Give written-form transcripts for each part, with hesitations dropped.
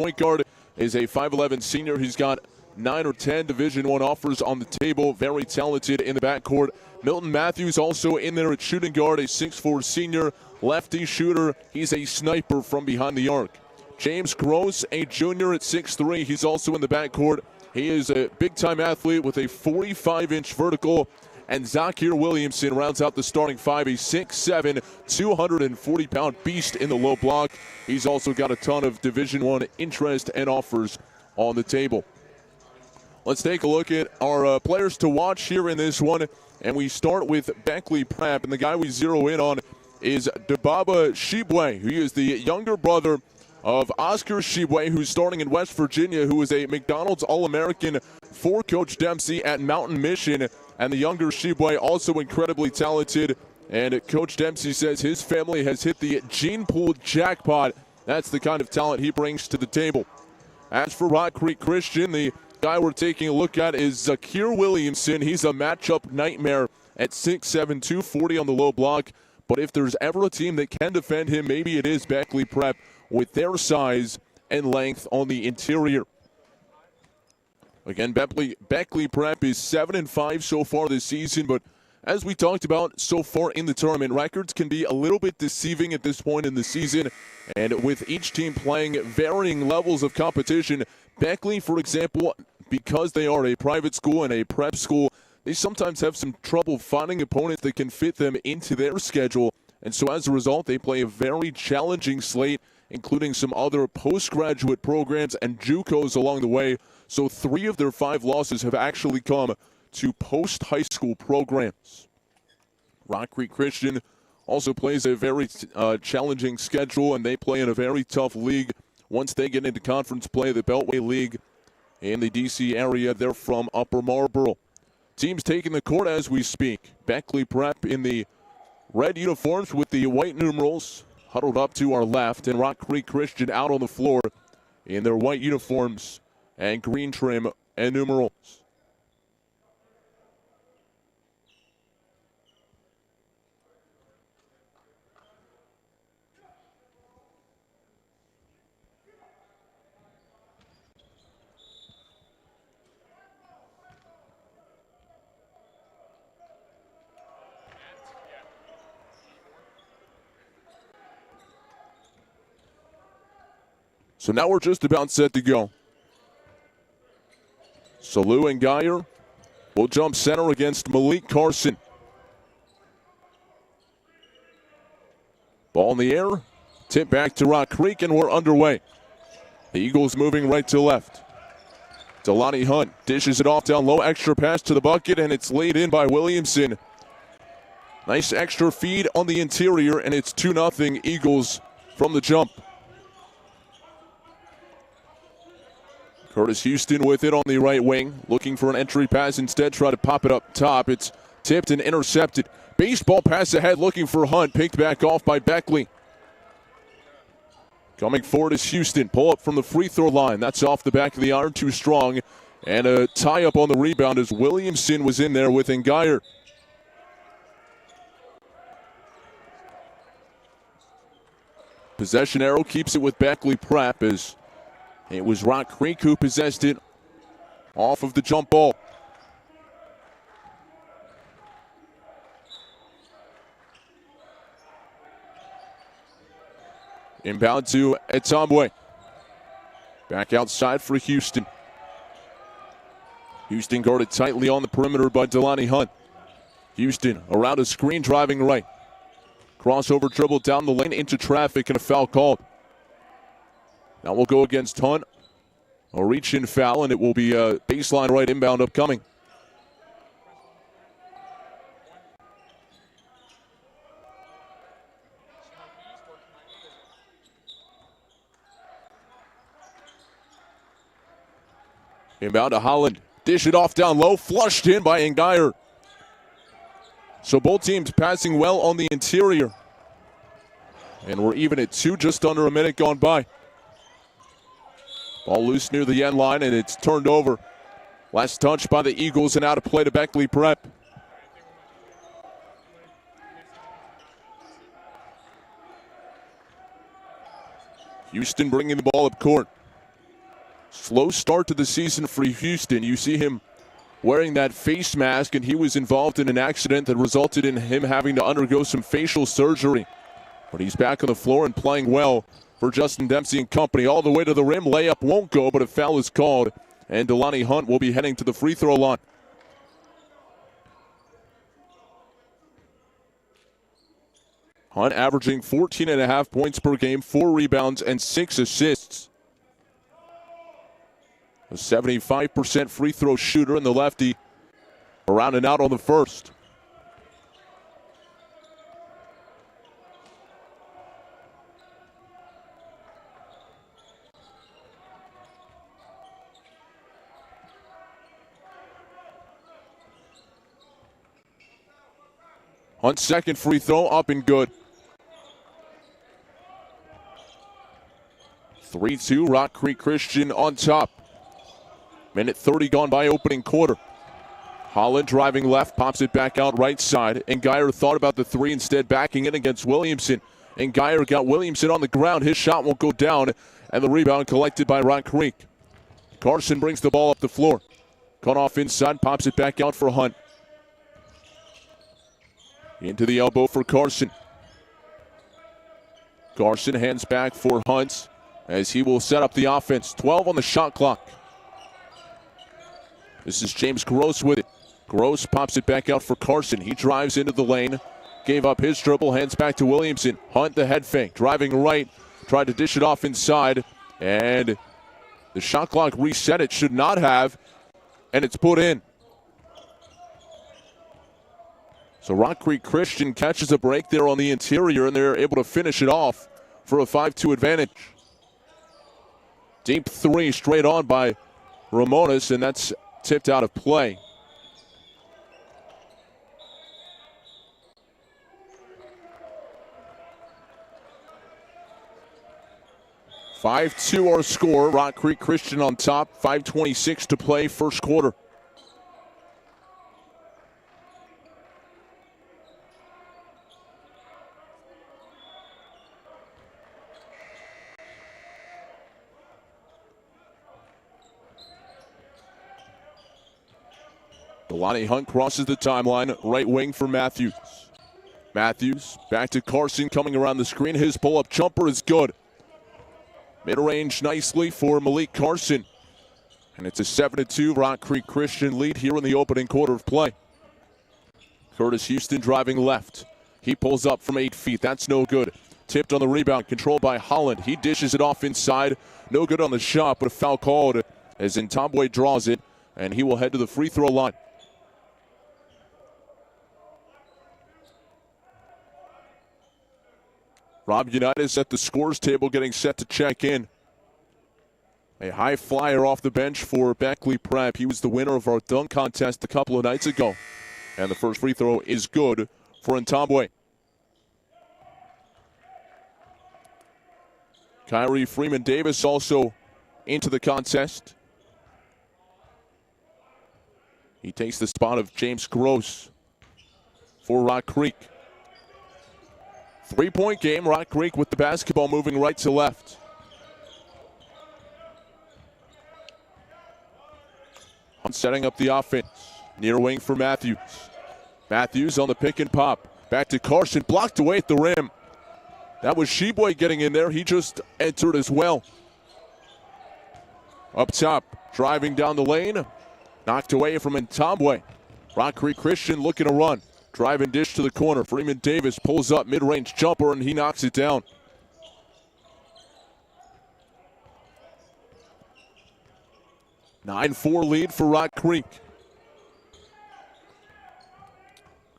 point guard is a 5'11 senior. He's got 9 or 10 Division I offers on the table. Very talented in the backcourt. Milton Matthews also in there at shooting guard, a 6'4 senior, lefty shooter. He's a sniper from behind the arc. James Gross, a junior at 6'3. He's also in the backcourt. He is a big-time athlete with a 45-inch vertical. And Zakir Williamson rounds out the starting five, a 6'7", 240-pound beast in the low block. He's also got a ton of Division I interest and offers on the table. Let's take a look at our players to watch here in this one. And we start with Beckley Prep. And the guy we zero in on is Debaba Shibwe. He is the younger brother of Oscar Shibwe, who's starting in West Virginia, who is a McDonald's All-American for Coach Dempsey at Mountain Mission. And the younger Shibwe also incredibly talented. And Coach Dempsey says his family has hit the gene pool jackpot. That's the kind of talent he brings to the table. As for Rock Creek Christian, the guy we're taking a look at is Zakir Williamson. He's a matchup nightmare at 6'7", 240 on the low block. But if there's ever a team that can defend him, maybe it is Beckley Prep with their size and length on the interior. Again, Beckley Prep is 7-5 so far this season, but as we talked about so far in the tournament, records can be a little bit deceiving at this point in the season, and with each team playing varying levels of competition, Beckley, for example, because they are a private school and a prep school, they sometimes have some trouble finding opponents that can fit them into their schedule, and so as a result, they play a very challenging slate, including some other postgraduate programs and JUCOs along the way. So 3 of their 5 losses have actually come to post-high school programs. Rock Creek Christian also plays a very challenging schedule, and they play in a very tough league. Once they get into conference play, the Beltway League in the D.C. area, they're from Upper Marlboro. Teams taking the court as we speak. Beckley Prep in the red uniforms with the white numerals huddled up to our left, and Rock Creek Christian out on the floor in their white uniforms and green trim and numerals. So now we're just about set to go. Salou and Geyer will jump center against Malik Carson. Ball in the air, tip back to Rock Creek, and we're underway. The Eagles moving right to left. Delani Hunt dishes it off down low, extra pass to the bucket, and it's laid in by Williamson. Nice extra feed on the interior, and it's 2-0 Eagles from the jump. Curtis Houston with it on the right wing, looking for an entry pass instead, try to pop it up top. It's tipped and intercepted. Baseball pass ahead, looking for Hunt, picked back off by Beckley. Coming forward is Houston, pull up from the free throw line. That's off the back of the iron, too strong. And a tie up on the rebound as Williamson was in there with Geyer. Possession arrow keeps it with Beckley Prep as it was Rock Creek who possessed it off of the jump ball. Inbound to Etamwe. Back outside for Houston. Houston guarded tightly on the perimeter by Delani Hunt. Houston around a screen, driving right. Crossover dribble down the lane into traffic, and a foul called. Now we'll go against Hunt. A reach-in foul, and it will be a baseline right inbound upcoming. Inbound to Holland. Dish it off down low, flushed in by Geyer. So both teams passing well on the interior. And we're even at 2, just under a minute gone by. Ball loose near the end line, and it's turned over. Last touch by the Eagles, and out of play to Beckley Prep. Houston bringing the ball up court. Slow start to the season for Houston. You see him wearing that face mask, and he was involved in an accident that resulted in him having to undergo some facial surgery. But he's back on the floor and playing well for Justin Dempsey and company. All the way to the rim. Layup won't go, but a foul is called, and Delani Hunt will be heading to the free throw line. Hunt averaging 14.5 points per game, 4 rebounds, and 6 assists. A 75% free throw shooter, and the lefty around and out on the first. Hunt's second free throw up and good. 3-2, Rock Creek Christian on top. Minute 30 gone by opening quarter. Holland driving left, pops it back out right side. And Geyer thought about the three, instead backing in against Williamson. And Geyer got Williamson on the ground. His shot won't go down. And the rebound collected by Rock Creek. Carson brings the ball up the floor. Cut off inside, pops it back out for Hunt. Into the elbow for Carson. Carson hands back for Hunt as he will set up the offense. 12 on the shot clock. This is James Gross with it. Gross pops it back out for Carson. He drives into the lane. Gave up his dribble. Hands back to Williamson. Hunt the head fake. Driving right. Tried to dish it off inside. And the shot clock reset. It should not have. And it's put in. So Rock Creek Christian catches a break there on the interior, and they're able to finish it off for a 5-2 advantage. Deep three straight on by Ramones, and that's tipped out of play. (5-2) our score. Rock Creek Christian on top. 5:26 to play, first quarter. Delani Hunt crosses the timeline, right wing for Matthews. Matthews back to Carson, coming around the screen. His pull-up jumper is good. Mid-range nicely for Malik Carson. And it's a 7-2 Rock Creek Christian lead here in the opening quarter of play. Curtis Houston driving left. He pulls up from 8 feet. That's no good. Tipped on the rebound, controlled by Holland. He dishes it off inside. No good on the shot, but a foul called as Ntambwe draws it, and he will head to the free throw line. Rob Unitas at the scores table getting set to check in. A high flyer off the bench for Beckley Prep. He was the winner of our dunk contest a couple of nights ago. And the first free throw is good for Ntambwe. Kyrie Freeman Davis also into the contest. He takes the spot of James Gross for Rock Creek. 3-point game, Rock Creek with the basketball moving right to left. Hunt setting up the offense. Near wing for Matthews. Matthews on the pick and pop. Back to Carson, blocked away at the rim. That was Sheboy getting in there. He just entered as well. Up top, driving down the lane. Knocked away from Ntambwe. Rock Creek Christian looking to run. Drive and dish to the corner. Freeman Davis pulls up, mid-range jumper, and he knocks it down. (9-4) lead for Rock Creek.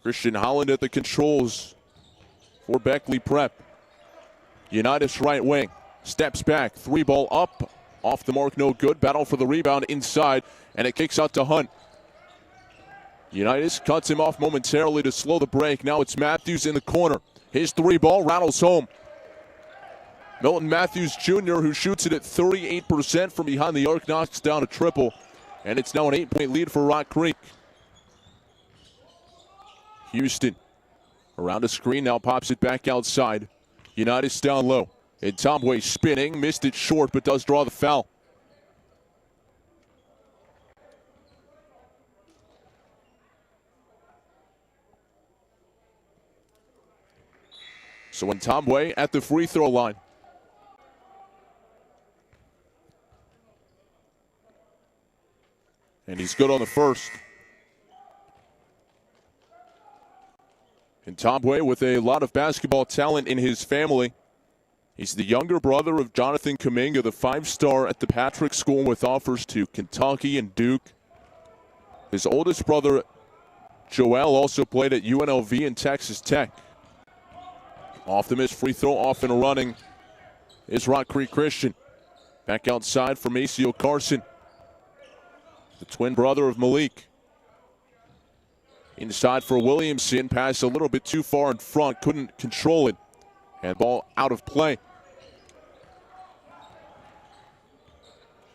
Christian Holland at the controls for Beckley Prep. Unitas right wing. Steps back. 3-ball up. Off the mark, no good. Battle for the rebound inside, and it kicks out to Hunt. Unitas cuts him off momentarily to slow the break. Now it's Matthews in the corner. His 3-ball rattles home. Milton Matthews Jr., who shoots it at 38% from behind the arc, knocks down a triple. And it's now an 8-point lead for Rock Creek. Houston around the screen, now pops it back outside. Unitas down low. Ntambwe spinning, missed it short, but does draw the foul. So Ntambwe at the free throw line. And he's good on the first. Ntambwe with a lot of basketball talent in his family. He's the younger brother of Jonathan Kuminga, the 5-star at the Patrick School with offers to Kentucky and Duke. His oldest brother, Joel, also played at UNLV and Texas Tech. Off the missed free throw, off and running is Rock Creek Christian. Back outside for Maceo Carson, the twin brother of Malik. Inside for Williamson, pass a little bit too far in front, couldn't control it. And ball out of play.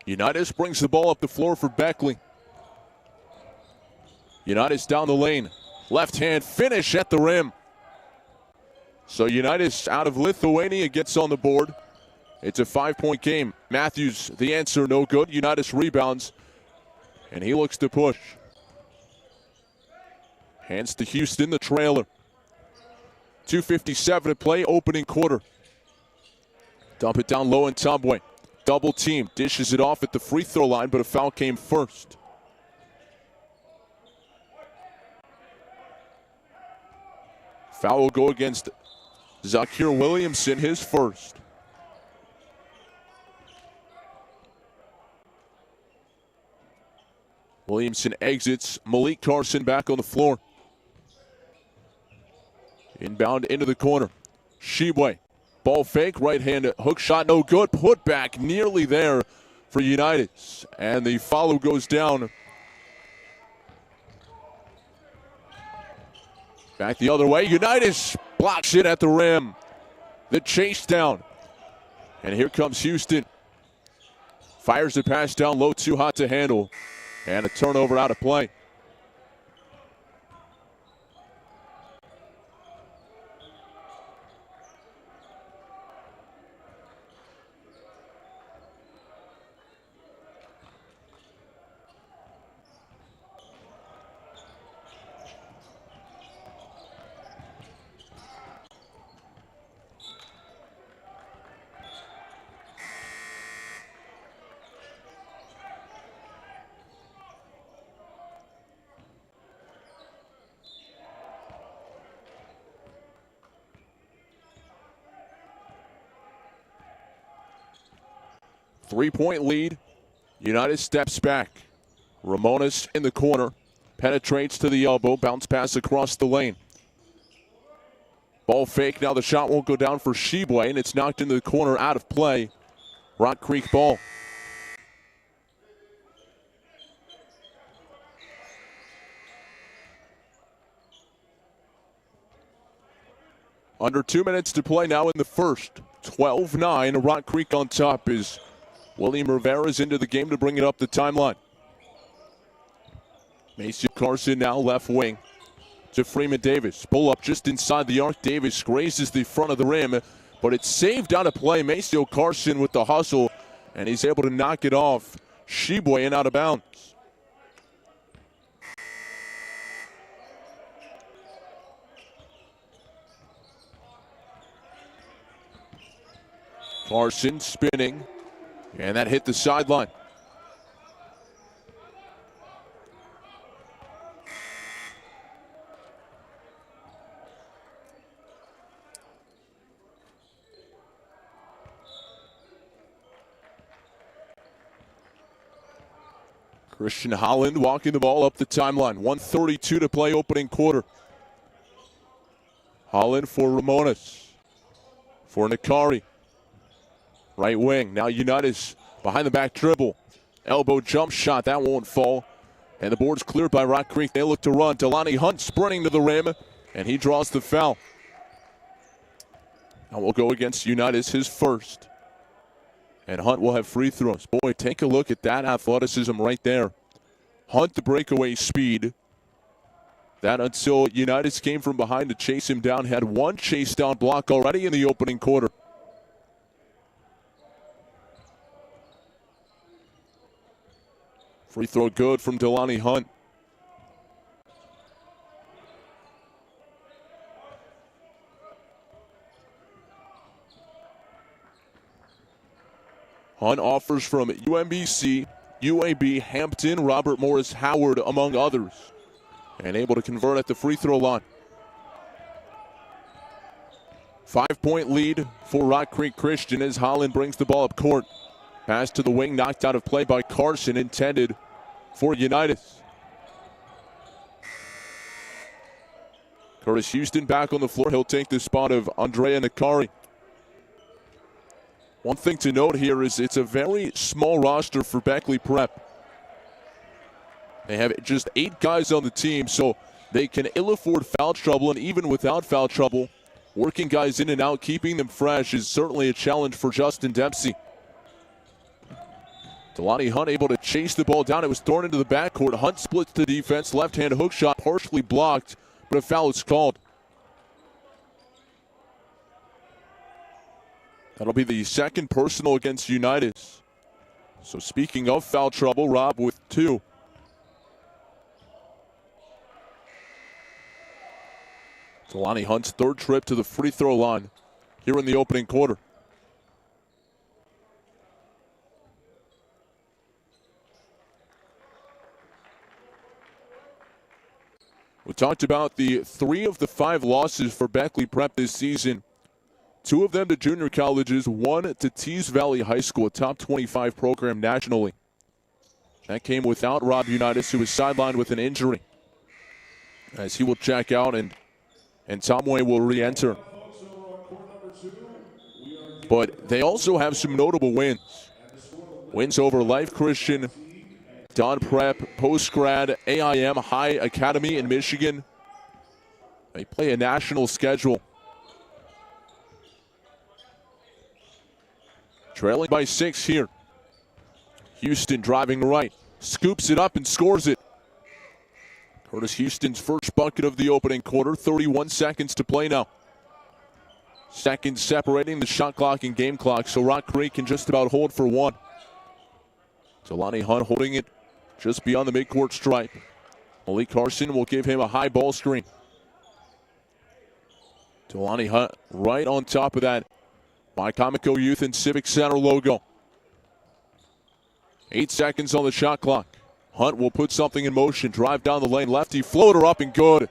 Unitas brings the ball up the floor for Beckley. Unitas down the lane. Left hand finish at the rim. So Unitas out of Lithuania gets on the board. It's a 5-point game. Matthews, the answer, no good. Unitas rebounds. And he looks to push. Hands to Houston, the trailer. 2:57 to play, opening quarter. Dump it down low in Ntambwe. Double team, dishes it off at the free throw line, but a foul came first. Foul will go against Zakir Williamson, his first. Williamson exits. Malik Carson back on the floor. Inbound into the corner. Shibwe. Ball fake. Right hand hook shot. No good. Put back nearly there for Unitas. And the follow goes down. Back the other way. Unitas blocks it at the rim. The chase down. And here comes Houston. Fires the pass down low. Too hot to handle. And a turnover out of play. Three-point lead. Unitas steps back. Ramones in the corner. Penetrates to the elbow. Bounce pass across the lane. Ball fake. Now the shot won't go down for Shibwe, and it's knocked into the corner out of play. Rock Creek ball. Under 2 minutes to play now in the first. 12-9. Rock Creek on top is William Rivera's into the game to bring it up the timeline. Maceo Carson now left wing to Freeman Davis. Pull up just inside the arc. Davis grazes the front of the rim, but it's saved out of play. Maceo Carson with the hustle, and he's able to knock it off. Shibwe in out of bounds. Carson spinning, and that hit the sideline. Christian Holland walking the ball up the timeline. 1:32 to play, opening quarter. Holland for Ramones. For Nakari. Right wing. Now Unitas behind the back dribble. Elbow jump shot. That won't fall. And the board's cleared by Rock Creek. They look to run. Delani Hunt sprinting to the rim. And he draws the foul. Now we'll go against Unitas, his first. And Hunt will have free throws. Boy, take a look at that athleticism right there. Hunt, the breakaway speed. That until Unitas came from behind to chase him down. Had one chase down block already in the opening quarter. Free throw good from Delani Hunt. On offers from UMBC, UAB, Hampton, Robert Morris, Howard, among others. And able to convert at the free throw line. 5-point lead for Rock Creek Christian as Holland brings the ball up court. Pass to the wing, knocked out of play by Carson, intended for Unitas. Curtis Houston back on the floor. He'll take the spot of Andrea Nakari. One thing to note here is it's a very small roster for Beckley Prep. They have just 8 guys on the team, so they can ill afford foul trouble, and even without foul trouble, working guys in and out, keeping them fresh is certainly a challenge for Justin Dempsey. Delani Hunt able to chase the ball down. It was thrown into the backcourt. Hunt splits the defense. Left-hand hook shot partially blocked, but a foul is called. That'll be the second personal against Unitas. So speaking of foul trouble, Rob with 2. Delani Hunt's third trip to the free throw line here in the opening quarter. We talked about the 3 of the 5 losses for Beckley Prep this season. 2 of them to junior colleges, 1 to Tees Valley High School, a top 25 program nationally. That came without Rob Unitas, who was sidelined with an injury, as he will check out and Tomway will re-enter. But they also have some notable wins. Wins over Life Christian, Don Prep, Postgrad, AIM, High Academy in Michigan. They play a national schedule. Trailing by 6 here. Houston driving right, scoops it up and scores it. Curtis Houston's first bucket of the opening quarter, 31 seconds to play now. Seconds separating the shot clock and game clock, so Rock Creek can just about hold for 1. Delani Hunt holding it just beyond the midcourt stripe. Malik Carson will give him a high ball screen. Delani Hunt right on top of that Wycomico Youth and Civic Center logo. 8 seconds on the shot clock. Hunt will put something in motion. Drive down the lane. Lefty floater up and good.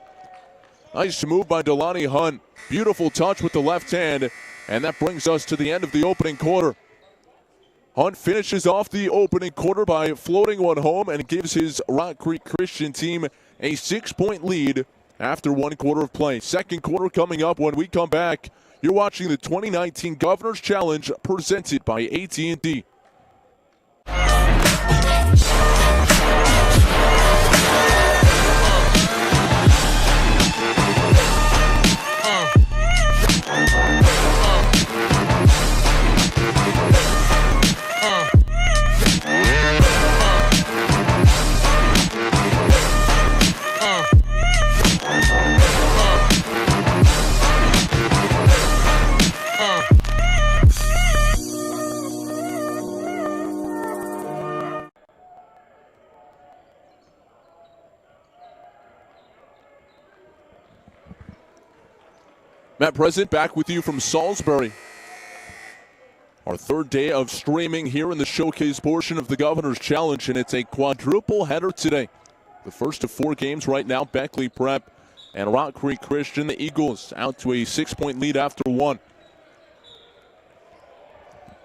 Nice move by Delani Hunt. Beautiful touch with the left hand. And that brings us to the end of the opening quarter. Hunt finishes off the opening quarter by floating one home and gives his Rock Creek Christian team a 6-point lead after 1 quarter of play. Second quarter coming up when we come back. You're watching the 2019 Governor's Challenge presented by AT&T. Matt President back with you from Salisbury. Our third day of streaming here in the showcase portion of the Governor's Challenge, and it's a quadruple header today. The first of 4 games right now, Beckley Prep and Rock Creek Christian. The Eagles out to a 6-point lead after 1.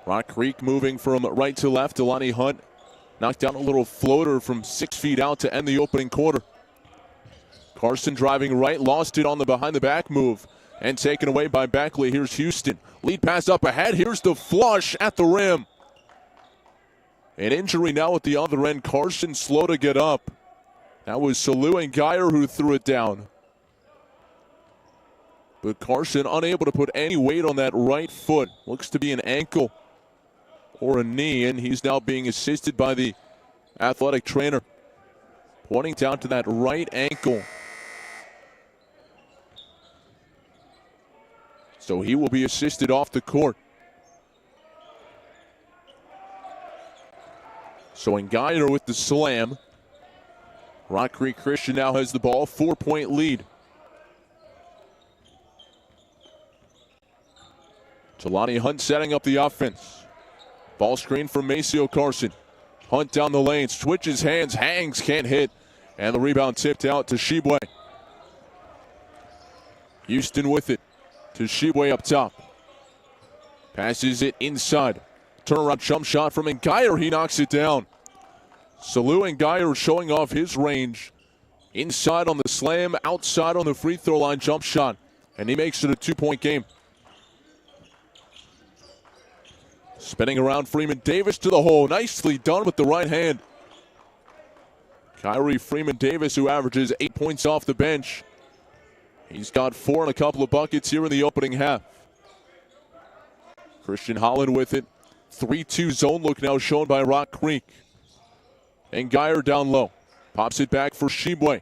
Rock Creek moving from right to left. Delani Hunt knocked down a little floater from 6 feet out to end the opening quarter. Carson driving right, lost it on the behind-the-back move. And taken away by Beckley. Here's Houston. Lead pass up ahead. Here's the flush at the rim. An injury now at the other end. Carson slow to get up. That was Salou and Geyer who threw it down. But Carson unable to put any weight on that right foot. Looks to be an ankle or a knee, and he's now being assisted by the athletic trainer, pointing down to that right ankle. So he will be assisted off the court. So Geyer with the slam. Rock Creek Christian now has the ball, 4-point lead. Jelani Hunt setting up the offense. Ball screen from Maceo Carson. Hunt down the lane, switches hands, hangs, can't hit. And the rebound tipped out to Shibwe. Houston with it to Shibwe up top. Passes it inside. Turnaround jump shot from Ngaire. He knocks it down. Salu Ngaire showing off his range. Inside on the slam, outside on the free throw line jump shot. And he makes it a 2-point game. Spinning around Freeman Davis to the hole. Nicely done with the right hand. Kyrie Freeman Davis, who averages 8 points off the bench. He's got 4 and a couple of buckets here in the opening half. Christian Holland with it. 3-2 zone look now shown by Rock Creek. Ngaire down low. Pops it back for Shibwe.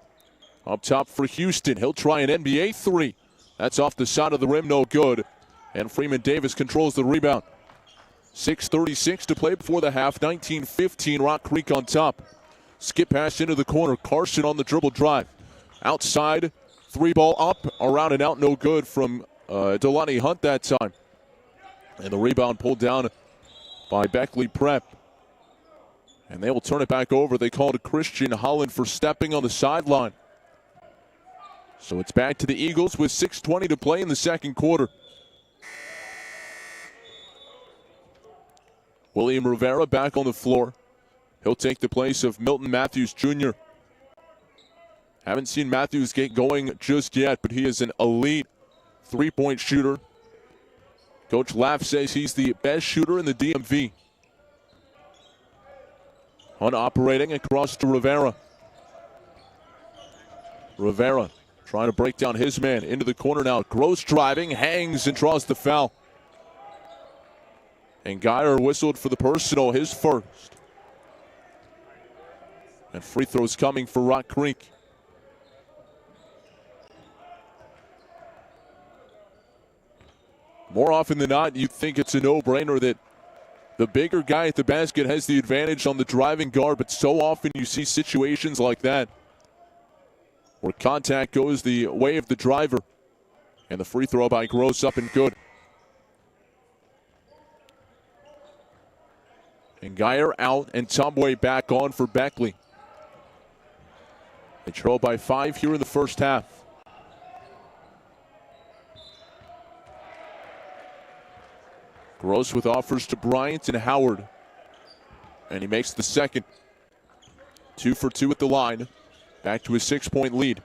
Up top for Houston. He'll try an NBA 3. That's off the side of the rim, no good. And Freeman Davis controls the rebound. 6:36 to play before the half. 19-15, Rock Creek on top. Skip pass into the corner. Carson on the dribble drive. Outside, 3-ball up, around and out, no good from Delaney Hunt that time. And the rebound pulled down by Beckley Prep. And they will turn it back over. They call it Christian Holland for stepping on the sideline. So it's back to the Eagles with 6:20 to play in the second quarter. William Rivera back on the floor. He'll take the place of Milton Matthews Jr. Haven't seen Matthews get going just yet, but he is an elite three-point shooter. Coach Laff says he's the best shooter in the DMV. Hunt operating across to Rivera. Rivera trying to break down his man into the corner now. Gross driving, hangs and draws the foul. And Ngaire whistled for the personal, his first. And free throws coming for Rock Creek. More often than not, you'd think it's a no-brainer that the bigger guy at the basket has the advantage on the driving guard, but so often you see situations like that where contact goes the way of the driver. And the free throw by Gross up and good. And Ngaire out and Tumway back on for Beckley. They trail by 5 here in the first half. Gross with offers to Bryant and Howard. And he makes the second. 2 for 2 at the line. Back to a 6-point lead.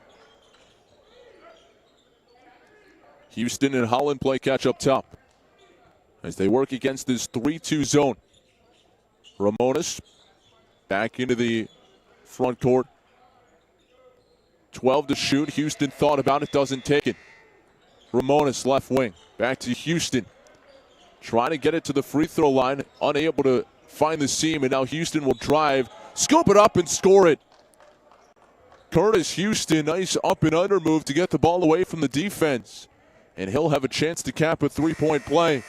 Houston and Holland play catch up top as they work against this 3-2 zone. Ramones back into the front court. 12 to shoot. Houston thought about it, doesn't take it. Ramones left wing. Back to Houston. Trying to get it to the free throw line. Unable to find the seam, and now Houston will drive. Scoop it up and score it. Curtis Houston, nice up and under move to get the ball away from the defense. And he'll have a chance to cap a three-point play.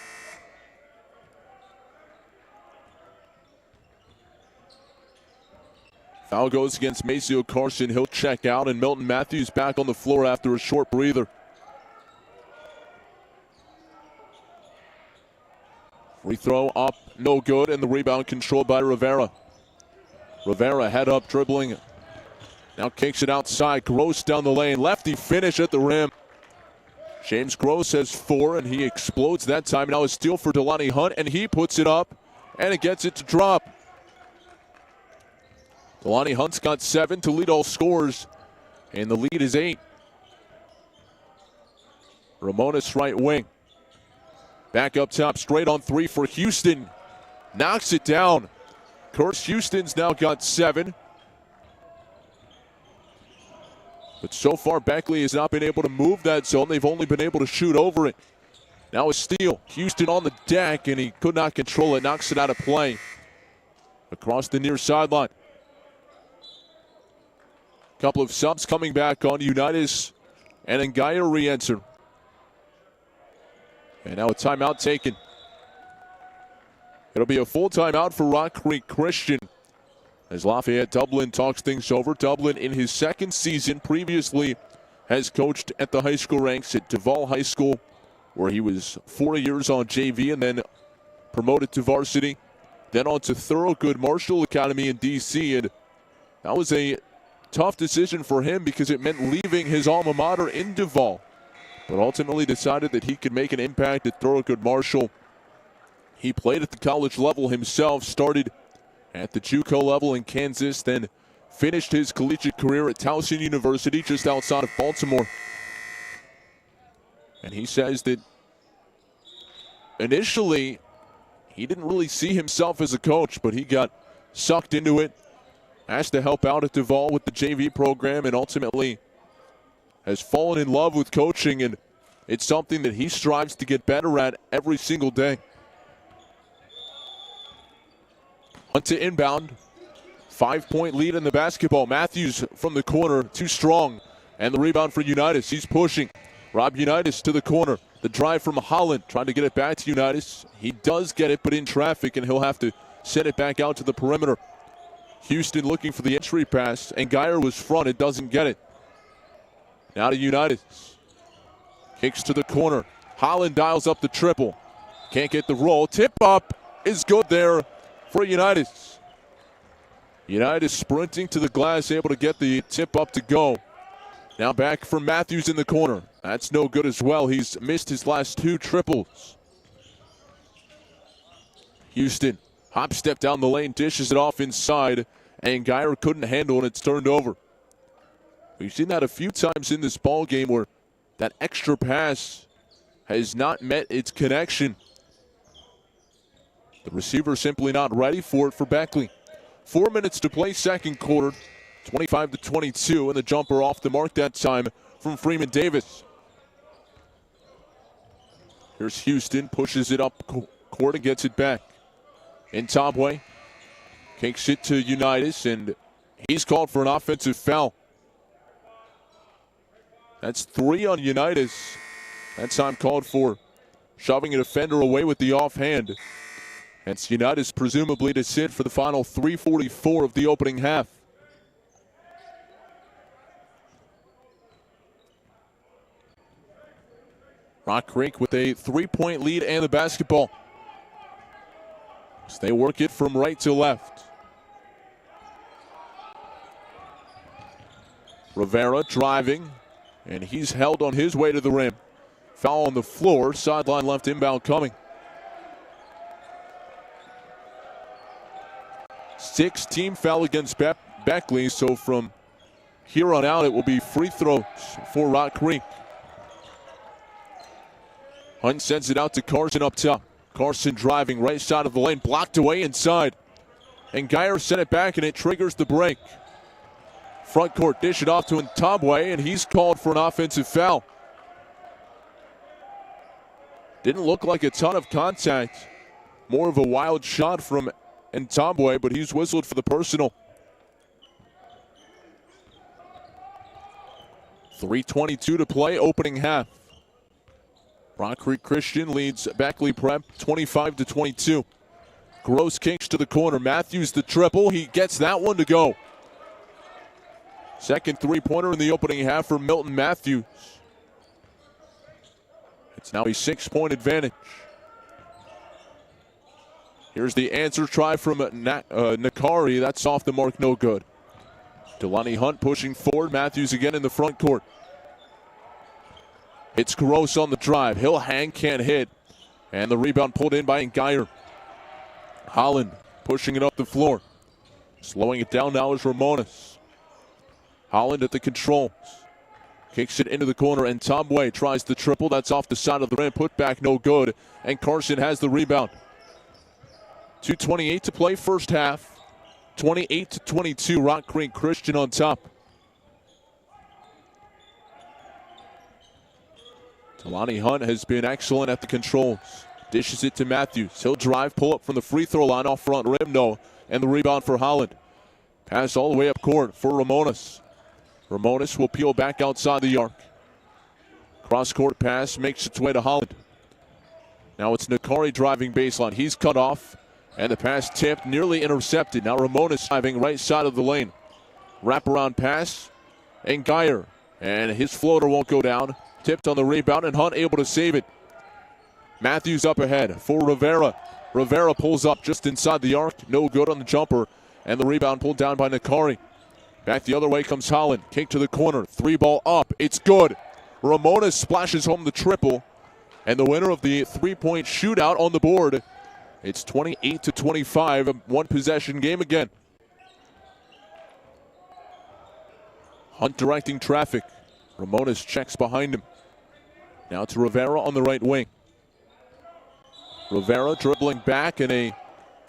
Foul goes against Maceo Carson. He'll check out, and Milton Matthews back on the floor after a short breather. Free throw up, no good, and the rebound controlled by Rivera. Rivera head up, dribbling. Now kicks it outside. Gross down the lane. Lefty finish at the rim. James Gross has 4, and he explodes that time. Now a steal for Delaney Hunt, and he puts it up, and it gets it to drop. Delaney Hunt's got 7 to lead all scores, and the lead is 8. Ramones right wing. Back up top, straight on 3 for Houston. Knocks it down. Curtis Houston's now got 7. But so far, Beckley has not been able to move that zone. They've only been able to shoot over it. Now a steal. Houston on the deck, and he could not control it. Knocks it out of play. Across the near sideline. Couple of subs coming back on Unitas and Ngaire re-enter. And now a timeout taken. It'll be a full timeout for Rock Creek Christian as Lafayette Dublin talks things over. Dublin in his second season previously has coached at the high school ranks at Duval High School, where he was 4 years on JV and then promoted to varsity. then on to Thorogood Marshall Academy in D.C., and that was a tough decision for him because it meant leaving his alma mater in Duval, but ultimately decided that he could make an impact at Thorogood Marshall. He played at the college level himself, started at the JUCO level in Kansas, then finished his collegiate career at Towson University just outside of Baltimore. And he says that initially he didn't really see himself as a coach, but he got sucked into it, asked to help out at Duval with the JV program, and ultimately has fallen in love with coaching, and it's something that he strives to get better at every single day. Hunt to inbound. 5-point lead in the basketball. Matthews from the corner, too strong. And the rebound for Unitas. He's pushing. Rob Unitas to the corner. The drive from Holland, trying to get it back to Unitas. He does get it, but in traffic, and he'll have to set it back out to the perimeter. Houston looking for the entry pass, and Geyer was fronted, doesn't get it. Now to Unitas. Kicks to the corner. Holland dials up the triple. Can't get the roll. Tip up is good there for Unitas. Unitas sprinting to the glass, able to get the tip up to go. Now back from Matthews in the corner. That's no good as well. He's missed his last 2 triples. Houston, hop step down the lane, dishes it off inside, and Geyer couldn't handle it. It's turned over. We've seen that a few times in this ball game where that extra pass has not met its connection. The receiver simply not ready for it for Beckley. 4 minutes to play second quarter. 25-22, and the jumper off the mark that time from Freeman Davis. Here's Houston, pushes it up court and gets it back. Ntambwe kicks it to Unitas, and he's called for an offensive foul. That's 3 on Unitas. That time called for shoving a defender away with the offhand. It's Unitas presumably to sit for the final 3:44 of the opening half. Rock Creek with a 3-point lead and the basketball. So they work it from right to left. Rivera driving, and he's held on his way to the rim. Foul on the floor, sideline left inbound coming. 6-team foul against Beckley, so from here on out it will be free throws for Rock Creek. Hunt sends it out to Carson up top. Carson driving right side of the lane, blocked away inside. And Geyer sent it back, and it triggers the break. Front court, dish it off to Ntambwe, and he's called for an offensive foul. Didn't look like a ton of contact. More of a wild shot from Ntambwe, but he's whistled for the personal. 3:22 to play, opening half. Rock Creek Christian leads Beckley Prep 25-22. Gross kicks to the corner. Matthews the triple. He gets that one to go. Second three-pointer in the opening half for Milton Matthews. It's now a 6-point advantage. Here's the answer try from Nakari. That's off the mark, no good. Delaney Hunt pushing forward. Matthews again in the front court. It's Gross on the drive. He'll hang, can't hit. And the rebound pulled in by Geyer. Holland pushing it up the floor. Slowing it down now is Ramones. Holland at the controls. Kicks it into the corner, and Ntambwe tries the triple. That's off the side of the rim. Put back, no good. And Carson has the rebound. 2:28 to play first half. 28-22, Rock Creek Christian on top. Delaney Hunt has been excellent at the controls. Dishes it to Matthews. He'll drive, pull up from the free throw line off front rim, no. And the rebound for Holland. Pass all the way up court for Ramones. Ramones will peel back outside the arc. Cross-court pass makes its way to Holland. Now it's Nakari driving baseline. He's cut off, and the pass tipped, nearly intercepted. Now Ramones driving right side of the lane. Wraparound pass, and Geyer. And his floater won't go down. Tipped on the rebound, and Hunt able to save it. Matthews up ahead for Rivera. Rivera pulls up just inside the arc. No good on the jumper. And the rebound pulled down by Nakari. Back the other way comes Holland. Kick to the corner. 3-ball up. It's good. Ramona splashes home the triple. And the winner of the three-point shootout on the board. It's 28-25. A one-possession game again. Hunt directing traffic. Ramones checks behind him. Now to Rivera on the right wing. Rivera dribbling back in a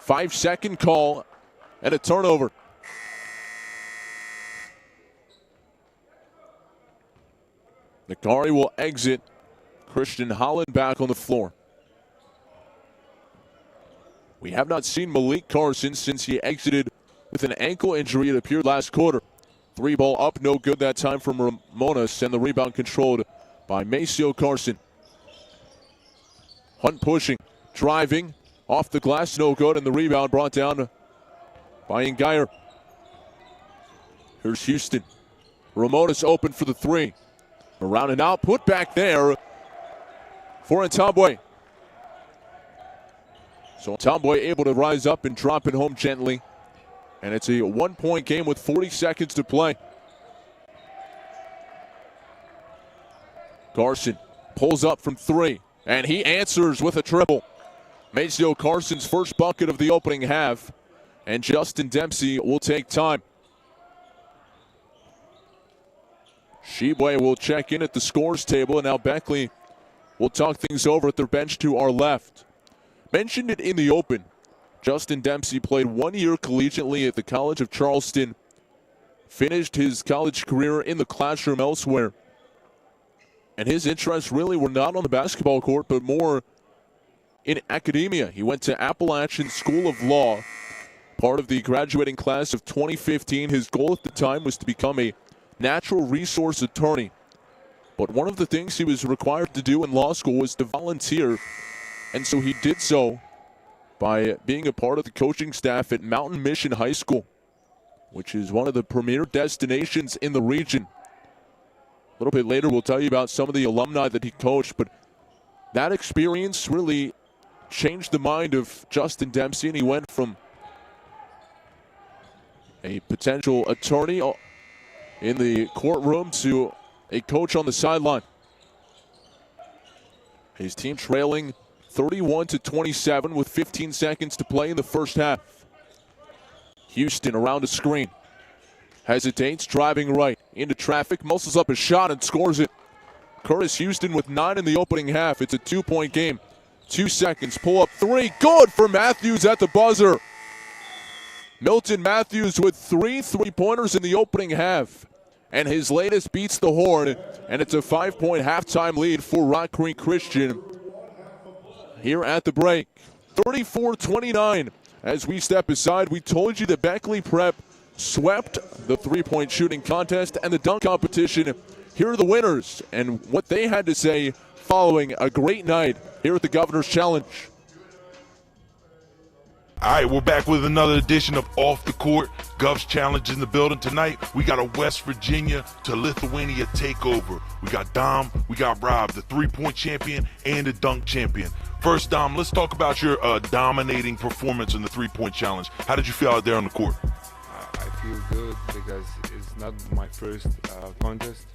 5-second call and a turnover. Nakari will exit. Christian Holland back on the floor. We have not seen Malik Carson since he exited with an ankle injury. It appeared last quarter. 3-ball up, no good that time from Ramones, and the rebound controlled by Maceo Carson. Hunt pushing, driving, off the glass, no good, and the rebound brought down by Ngaire. Here's Houston. Ramones open for the three. Around and out, put back there for Ntambwe. So Ntambwe able to rise up and drop it home gently. And it's a one-point game with 40 seconds to play. Carson pulls up from three, and he answers with a triple. Maceo Carson's first bucket of the opening half, and Justin Dempsey will take time. Shibwe will check in at the scores table, and now Beckley will talk things over at their bench to our left. Mentioned it in the open. Justin Dempsey played 1 year collegiately at the College of Charleston, finished his college career in the classroom elsewhere. And his interests really were not on the basketball court, but more in academia. He went to Appalachian School of Law, part of the graduating class of 2015. His goal at the time was to become a natural resource attorney. But one of the things he was required to do in law school was to volunteer, and so he did so by being a part of the coaching staff at Mountain Mission High School, which is one of the premier destinations in the region. A little bit later, we'll tell you about some of the alumni that he coached, but that experience really changed the mind of Justin Dempsey, and he went from a potential attorney in the courtroom to a coach on the sideline. His team trailing 31-27 with 15 seconds to play in the first half. Houston around a screen. Hesitates, driving right into traffic, muscles up a shot and scores it. Curtis Houston with 9 in the opening half. It's a 2-point game. 2 seconds, pull up three. Good for Matthews at the buzzer. Milton Matthews with 3 3-pointers in the opening half. And his latest beats the horn. And it's a 5-point halftime lead for Rock Creek Christian here at the break. 34-29. As we step aside, we told you that Beckley Prep swept the three-point shooting contest and the dunk competition. Here are the winners and what they had to say following a great night here at the Governor's Challenge. All right, we're back with another edition of Off the Court. Gov's Challenge in the building tonight. We got a West Virginia to Lithuania takeover. We got Dom, we got Rob, the three-point champion and the dunk champion. First, Dom, let's talk about your dominating performance in the three-point challenge. How did you feel out there on the court? I feel good because it's not my first contest.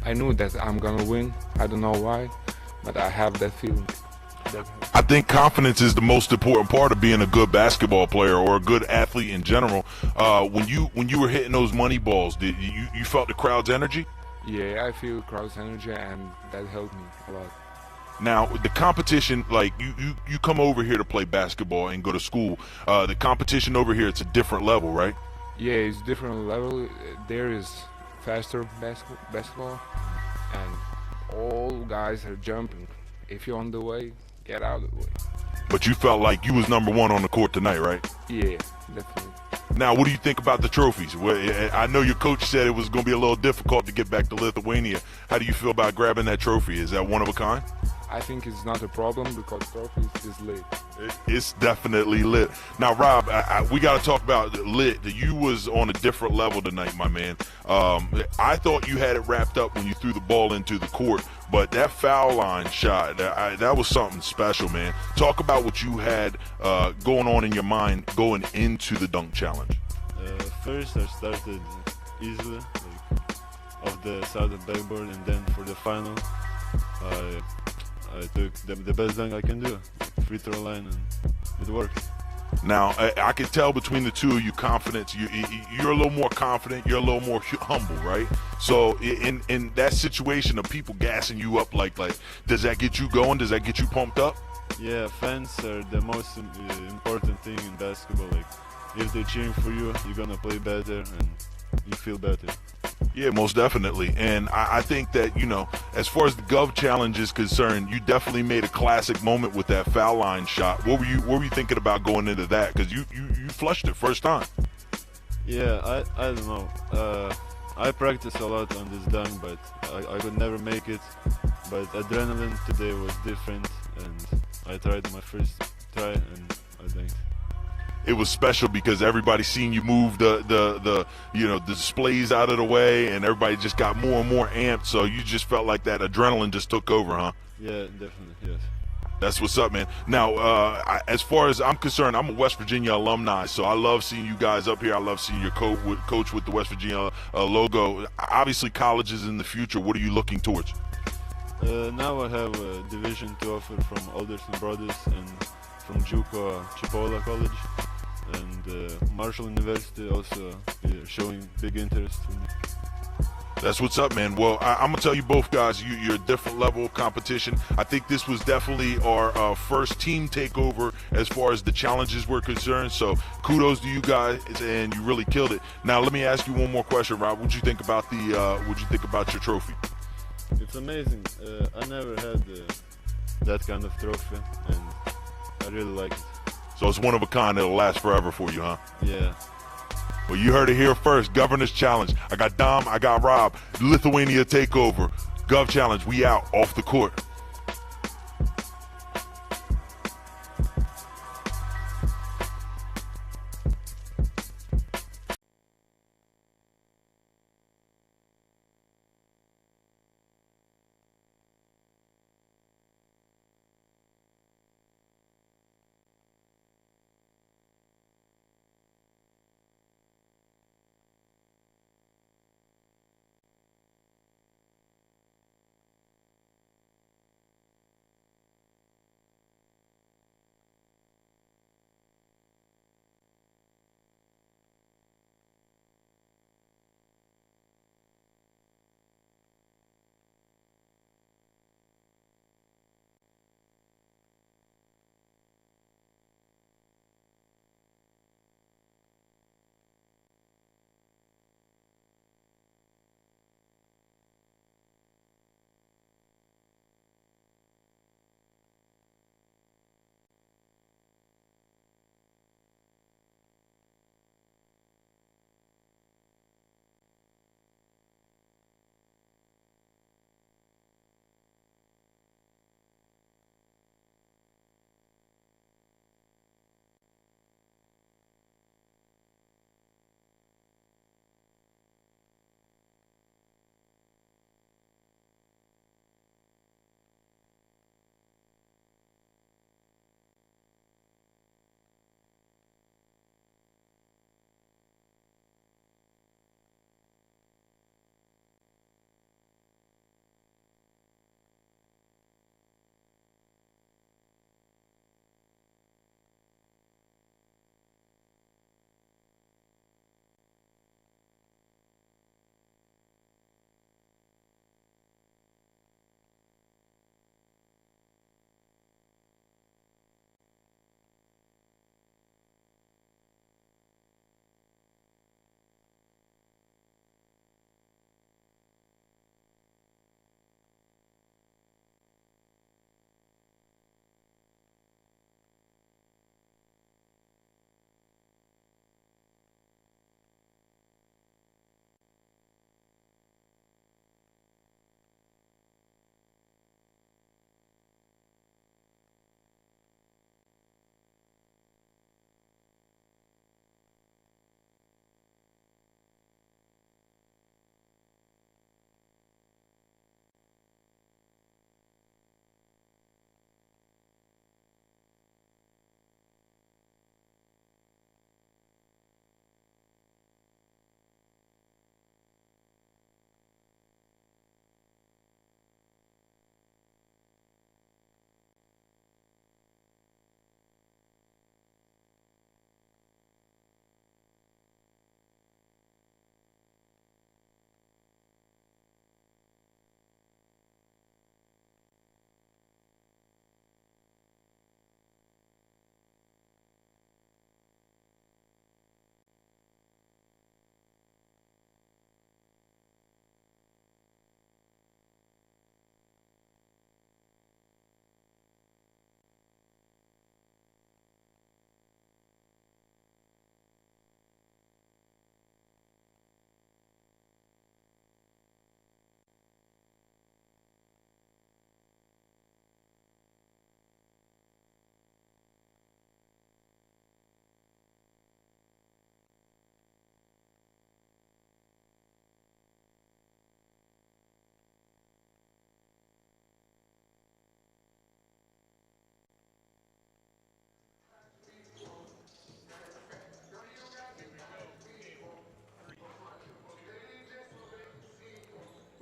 I knew that I'm gonna win. I don't know why, but I have that feeling. I think confidence is the most important part of being a good basketball player or a good athlete in general. When you were hitting those money balls, did you felt the crowd's energy? Yeah, I feel crowd's energy, and that helped me a lot. Now, the competition, like you come over here to play basketball and go to school. The competition over here, it's a different level, right? Yeah, it's different level. There is faster basketball, and all guys are jumping. If you're on the way, get out of the way. But you felt like you was number one on the court tonight, right? Yeah, definitely. Now, what do you think about the trophies? I know your coach said it was going to be a little difficult to get back to Lithuania. How do you feel about grabbing that trophy? Is that one of a kind? I think it's not a problem because trophies is late. It's definitely lit. Now, Rob, we got to talk about lit. You was on a different level tonight, my man. I thought you had it wrapped up when you threw the ball into the court, but that foul line shot, that was something special, man. Talk about what you had going on in your mind going into the dunk challenge. First, I started easily, like off the side of the backboard, and then for the final, I took the best dunk I can do, free throw line, and it worked. Now, I can tell between the two of you confidence. You're a little more confident. You're a little more humble, right? So in that situation of people gassing you up, like does that get you going? Does that get you pumped up? Yeah, fans are the most important thing in basketball. Like, if they're cheering for you, you're gonna play better and you feel better. Yeah, most definitely. And I think that, you know, as far as the Gov challenge is concerned, you definitely made a classic moment with that foul line shot. What were you thinking about going into that? Because you flushed it first time. Yeah, I don't know. I practiced a lot on this dunk, but I could never make it. But adrenaline today was different, and I tried my first try, and I think it was special because everybody seen you move the displays out of the way, and everybody just got more and more amped. So you just felt like that adrenaline just took over, huh? Yeah, definitely, yes. That's what's up, man. Now, as far as I'm concerned, I'm a West Virginia alumni, so I love seeing you guys up here. I love seeing your coach with the West Virginia logo. Obviously, colleges in the future. What are you looking towards? Now I have a Division II offer from Alderson Brothers and from JUCO Chipola College. And Marshall University also showing big interest in me. That's what's up, man. Well, I'm going to tell you both guys, you're a different level of competition. I think this was definitely our first team takeover as far as the challenges were concerned. So kudos to you guys, and you really killed it. Now, let me ask you one more question, Rob. What'd you think about your trophy? It's amazing. I never had that kind of trophy, and I really like it. So it's one of a kind. It'll last forever for you, huh? Yeah. Well, you heard it here first. Governor's Challenge. I got Dom. I got Rob. Lithuania Takeover. Gov Challenge. We out off the court.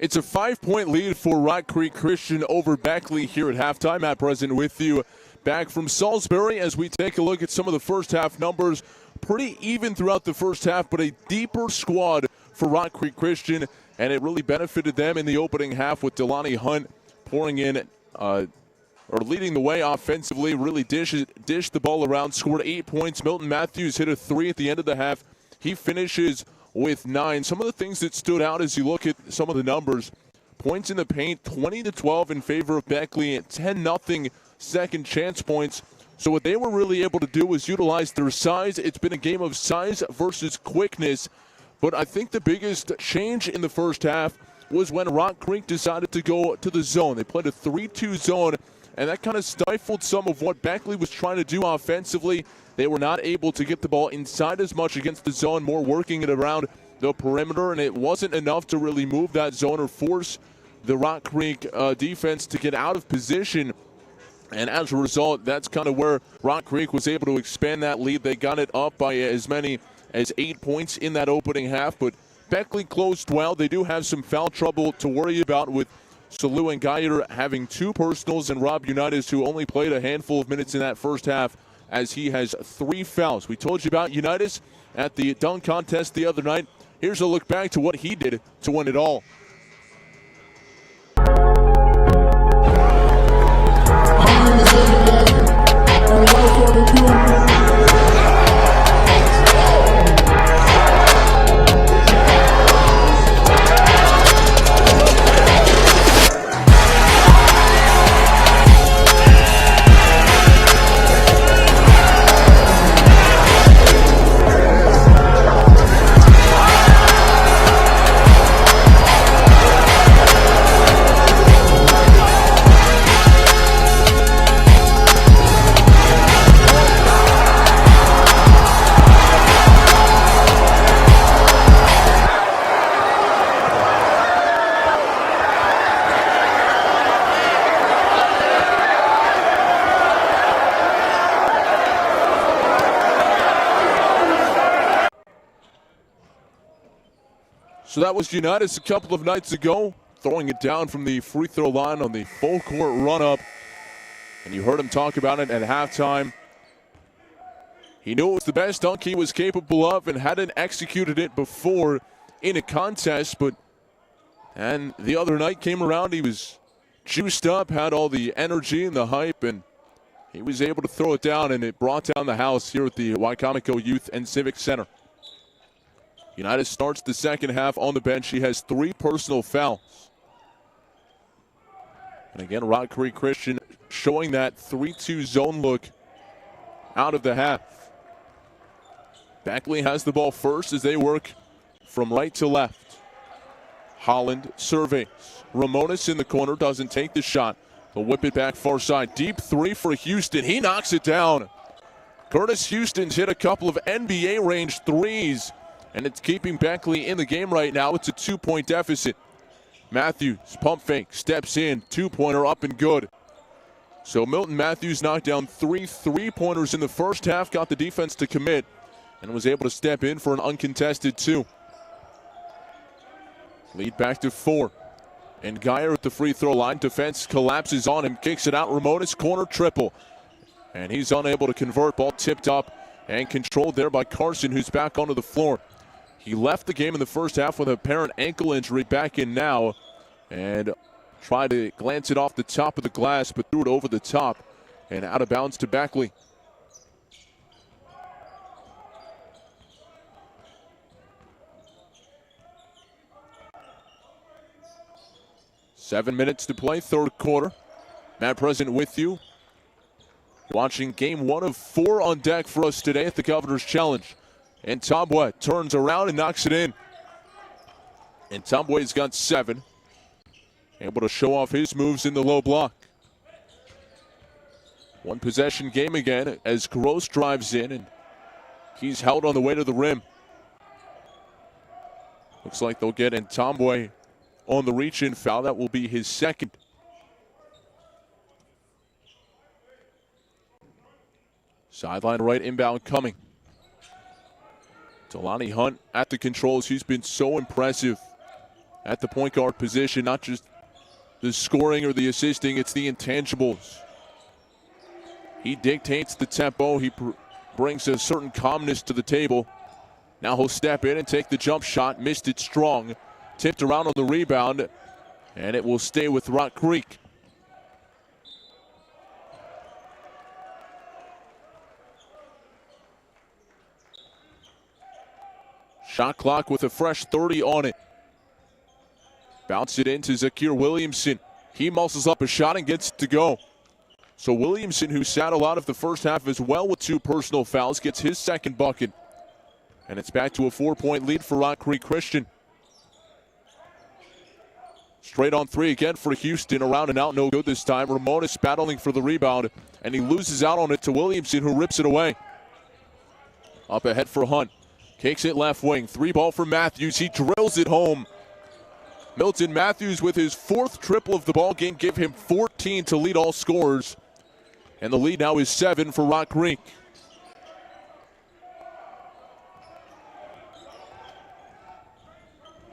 It's a 5-point lead for Rock Creek Christian over Beckley here at halftime. Matt President with you back from Salisbury as we take a look at some of the first half numbers. Pretty even throughout the first half, but a deeper squad for Rock Creek Christian, and it really benefited them in the opening half with Delaney Hunt pouring in or leading the way offensively, really dished the ball around, scored 8 points. Milton Matthews hit a 3 at the end of the half. He finishes with 9. Some of the things that stood out as you look at some of the numbers: points in the paint, 20-12 in favor of Beckley, and 10-0 second chance points. So what they were really able to do was utilize their size. It's been a game of size versus quickness. But I think the biggest change in the first half was when Rock Creek decided to go to the zone. They played a 3-2 zone, and that kind of stifled some of what Beckley was trying to do offensively. They were not able to get the ball inside as much against the zone, more working it around the perimeter, and it wasn't enough to really move that zone or force the Rock Creek defense to get out of position. And as a result, that's kind of where Rock Creek was able to expand that lead. They got it up by as many as 8 points in that opening half, but Beckley closed well. They do have some foul trouble to worry about, with Salou and Geyer having 2 personals, and Rob Unitas, who only played a handful of minutes in that first half, as he has 3 fouls. We told you about Unitas at the dunk contest the other night. Here's a look back to what he did to win it all. So that was Unitas a couple of nights ago, throwing it down from the free throw line on the full court run-up. And you heard him talk about it at halftime. He knew it was the best dunk he was capable of and hadn't executed it before in a contest. And the other night came around, he was juiced up, had all the energy and the hype, and he was able to throw it down, and it brought down the house here at the Wicomico Youth and Civic Center. Unitas starts the second half on the bench. He has 3 personal fouls. And again, Rock Creek Christian showing that 3-2 zone look out of the half. Beckley has the ball first as they work from right to left. Holland surveys. Ramones in the corner, doesn't take the shot. They'll whip it back far side. Deep 3 for Houston. He knocks it down. Curtis Houston's hit a couple of NBA range threes, and it's keeping Beckley in the game right now. It's a 2-point deficit. Matthews, pump fake, steps in, 2-pointer up and good. So Milton Matthews knocked down 3 3-pointers in the first half, got the defense to commit, and was able to step in for an uncontested 2. Lead back to 4. And Geyer at the free throw line. Defense collapses on him, kicks it out. Ramones corner triple. And he's unable to convert. Ball tipped up and controlled there by Carson, who's back onto the floor. He left the game in the first half with an apparent ankle injury, back in now. And tried to glance it off the top of the glass, but threw it over the top and out of bounds to Beckley. Seven minutes to play, third quarter. Matt President with you. Watching game 1 of 4 on deck for us today at the Governor's Challenge. And Tombwe turns around and knocks it in. And Tombwe's got 7. Able to show off his moves in the low block. One possession game again as Gross drives in, and he's held on the way to the rim. Looks like they'll get Tombwe on the reach-in foul. That will be his second. Sideline right, inbound coming. Delaney Hunt at the controls. He's been so impressive at the point guard position, not just the scoring or the assisting, it's the intangibles. He dictates the tempo. He brings a certain calmness to the table. Now he'll step in and take the jump shot. Missed it strong. Tipped around on the rebound, and it will stay with Rock Creek. Shot clock with a fresh 30 on it. Bounce it into Zakir Williamson. He muscles up a shot and gets it to go. So Williamson, who sat a lot of the first half as well with 2 personal fouls, gets his second bucket. And it's back to a 4-point lead for Rock Creek Christian. Straight on 3 again for Houston. Around and out, no good this time. Ramones battling for the rebound, and he loses out on it to Williamson, who rips it away. Up ahead for Hunt. Kicks it left wing. 3-ball for Matthews. He drills it home. Milton Matthews with his 4th triple of the ball game give him 14 to lead all scorers. And the lead now is 7 for Rock Creek.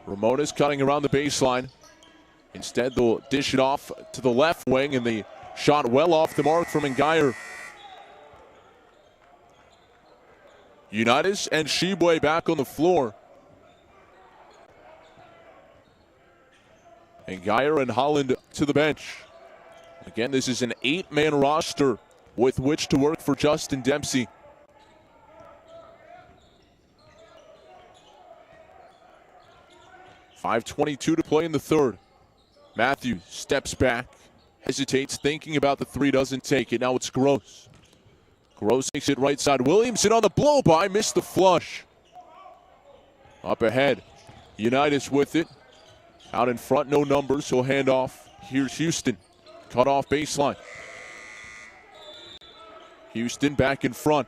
Ramones cutting around the baseline. Instead, they'll dish it off to the left wing, and the shot well off the mark from Ngaire. Unitas and Shibwe back on the floor. Ngaire and Holland to the bench. Again, this is an 8-man roster with which to work for Justin Dempsey. .5:22 to play in the third. Matthews steps back, hesitates, thinking about the 3, doesn't take it. Now it's Gross. Gross takes it right side. Williamson on the blow-by, missed the flush. Up ahead, Unitas with it. Out in front, no numbers, he'll hand off. Here's Houston, cut off baseline. Houston back in front.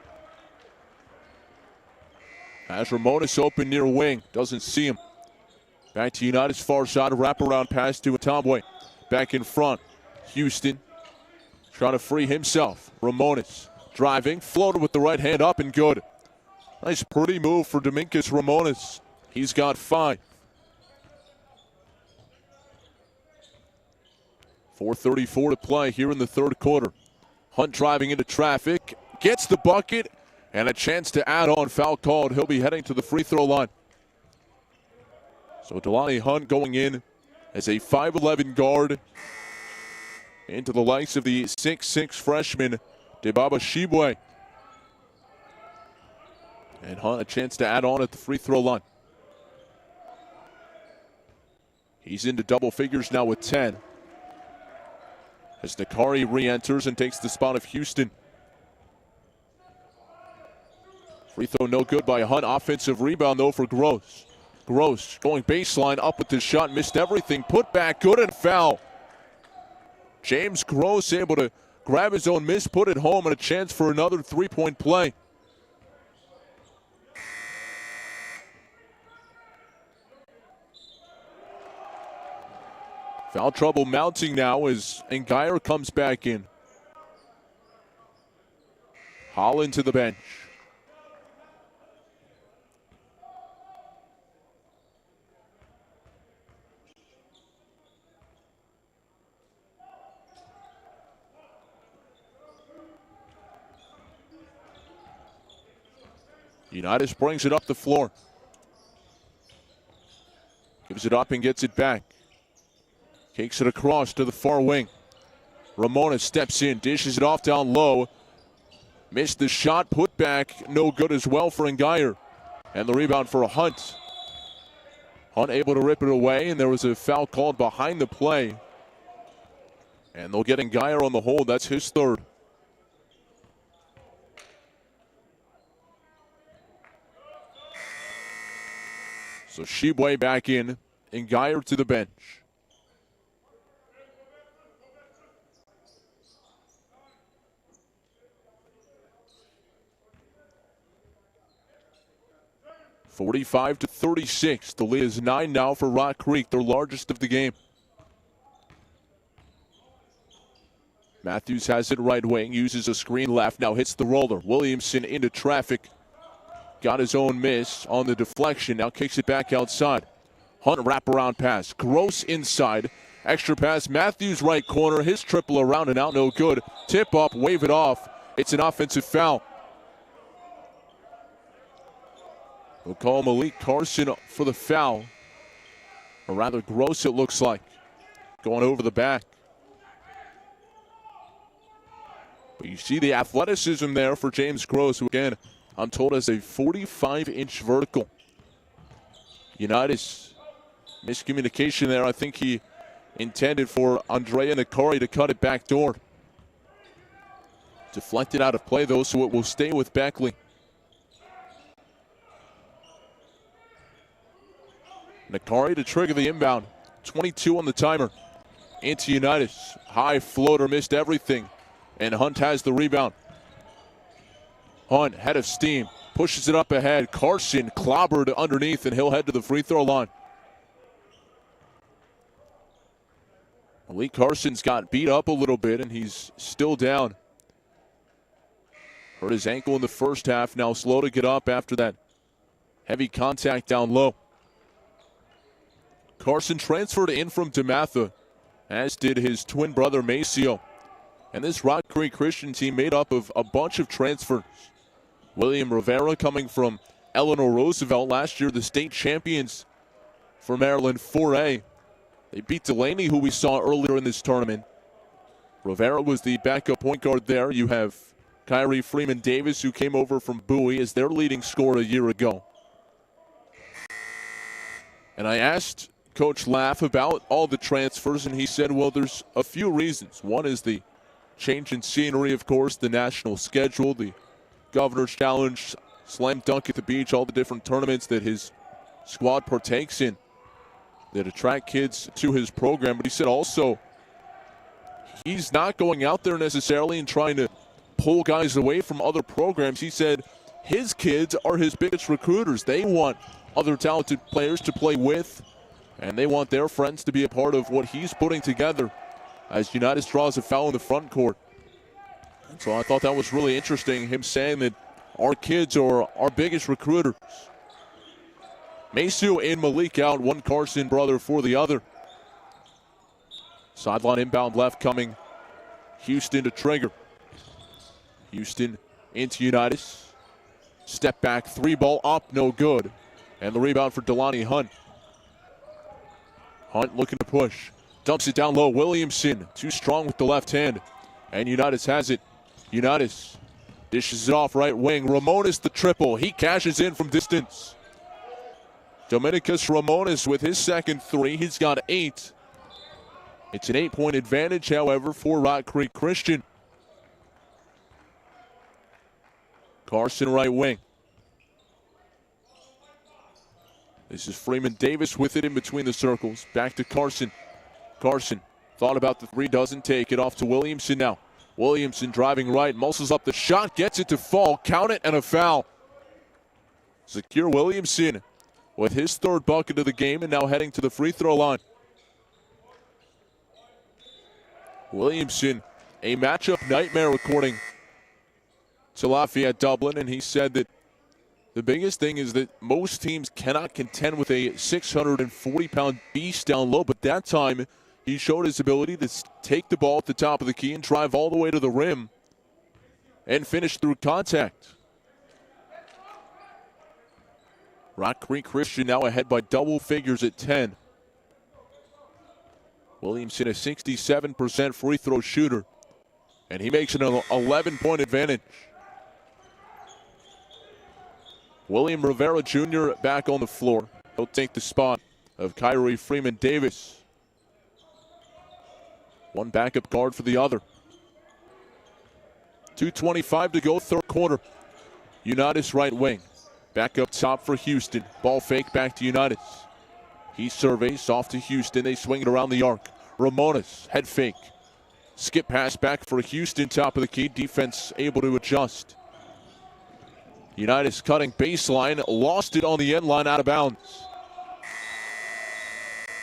Has Ramones open near wing, doesn't see him. Back to Unitas, far side, wraparound pass to Atabwe. Back in front, Houston trying to free himself. Ramones driving, floated with the right hand up and good. Nice pretty move for Dominguez Ramones. He's got 5. 4:34 to play here in the third quarter. Hunt driving into traffic, gets the bucket, and a chance to add on. Foul called. He'll be heading to the free throw line. So Delani Hunt going in as a 5'11 guard into the likes of the 6'6 freshman Debaba Shibwe. And Hunt a chance to add on at the free throw line. He's into double figures now with 10. As Nakari re-enters and takes the spot of Houston. Free throw no good by Hunt. Offensive rebound though for Gross. Gross going baseline, up with the shot, missed everything. Put back, good, and foul. James Gross able to grab his own miss, put it home, and a chance for another 3-point play. Foul trouble mounting now as Ngaire comes back in. Holland to the bench. Unitas brings it up the floor. Gives it up and gets it back. Kicks it across to the far wing. Ramona steps in, dishes it off down low. Missed the shot, put back, no good as well for Ngaire. And the rebound for Hunt. Hunt able to rip it away, and there was a foul called behind the play. And they'll get Ngaire on the hold, that's his 3rd. So Shibwe back in, Ngaire to the bench. (45-36). The lead is 9 now for Rock Creek, their largest of the game. Matthews has it right wing, uses a screen left, now hits the roller. Williamson into traffic. Got his own miss on the deflection, now kicks it back outside. Hunt wraparound pass. Gross inside. Extra pass. Matthews right corner. His triple around and out. No good. Tip up. Wave it off. It's an offensive foul. We'll call Malik Carson for the foul. Or rather, Gross it looks like. Going over the back. But you see the athleticism there for James Gross, who again, I'm told has a 45-inch vertical. Unitas, miscommunication there. I think he intended for Andrea Nakari to cut it back door. Deflected out of play though, so it will stay with Beckley. Nakari to trigger the inbound. 22 on the timer. Into Unitas. High floater, missed everything. And Hunt has the rebound. Hunt, head of steam, pushes it up ahead. Carson clobbered underneath, and he'll head to the free throw line. Malik Carson's got beat up a little bit, and he's still down. Hurt his ankle in the first half, now slow to get up after that heavy contact down low. Carson transferred in from DeMatha, as did his twin brother Maceo. And this Rock Creek Christian team made up of a bunch of transfers. William Rivera coming from Eleanor Roosevelt last year, the state champions for Maryland 4A. They beat Delaney, who we saw earlier in this tournament. Rivera was the backup point guard there. You have Kyrie Freeman Davis, who came over from Bowie as their leading scorer a year ago. And I asked Coach Laff about all the transfers, and he said, well, there's a few reasons. One is the change in scenery, of course, the national schedule, the Governor's Challenge, Slam Dunk at the Beach, all the different tournaments that his squad partakes in that attract kids to his program. But he said also he's not going out there necessarily and trying to pull guys away from other programs. He said his kids are his biggest recruiters. They want other talented players to play with, and they want their friends to be a part of what he's putting together as Unitas draws a foul in the front court. And so I thought that was really interesting, him saying that our kids are our biggest recruiters. Maceo and Malik out, one Carson brother for the other. Sideline inbound left coming. Houston to trigger. Houston into Unitas. Step back, three ball up, no good. And the rebound for Delani Hunt. Hunt looking to push. Dumps it down low. Williamson too strong with the left hand. And Unitas has it. Unitas dishes it off right wing. Ramones the triple. He cashes in from distance. Dominicus Ramones with his second three. He's got 8. It's an 8-point advantage, however, for Rock Creek Christian. Carson right wing. This is Freeman Davis with it in between the circles. Back to Carson. Carson thought about the three, doesn't take it. Off to Williamson now. Williamson driving right, muscles up the shot, gets it to fall. Count it, and a foul. Zakir Williamson with his third bucket of the game and now heading to the free throw line. Williamson, a matchup nightmare according to Lafayette Dublin, and he said that the biggest thing is that most teams cannot contend with a 640-pound beast down low, but that time he showed his ability to take the ball at the top of the key and drive all the way to the rim and finish through contact. Rock Creek Christian now ahead by double figures at 10. Williamson, a 67% free throw shooter, and he makes it an 11-point advantage. William Rivera Jr. back on the floor. He'll take the spot of Kyrie Freeman Davis. One backup guard for the other. 2:25 to go, third quarter. Unitas right wing. Back up top for Houston. Ball fake back to Unitas. He surveys off to Houston. They swing it around the arc. Ramones, head fake. Skip pass back for Houston, top of the key. Defense able to adjust. Unitas cutting baseline, lost it on the end line, out of bounds.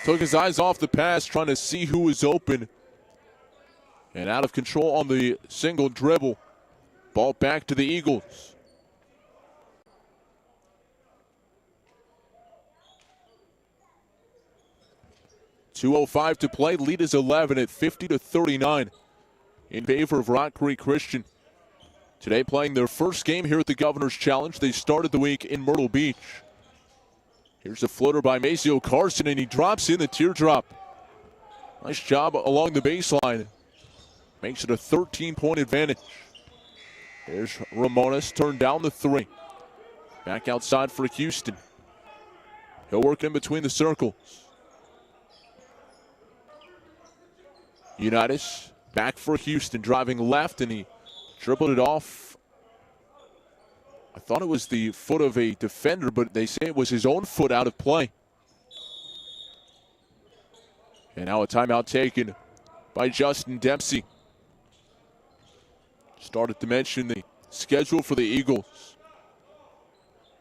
Took his eyes off the pass, trying to see who was open. And out of control on the single dribble. Ball back to the Eagles. 2:05 to play. Lead is 11 at 50-39 in favor of Rock Creek Christian. Today playing their first game here at the Governor's Challenge. They started the week in Myrtle Beach. Here's a floater by Maceo Carson, and he drops in the teardrop. Nice job along the baseline. Makes it a 13-point advantage. There's Ramones, turned down the three. Back outside for Houston. He'll work in between the circles. Unitas back for Houston, driving left, and he dribbled it off. I thought it was the foot of a defender, but they say it was his own foot out of play. And now a timeout taken by Justin Dempsey. Started to mention the schedule for the Eagles.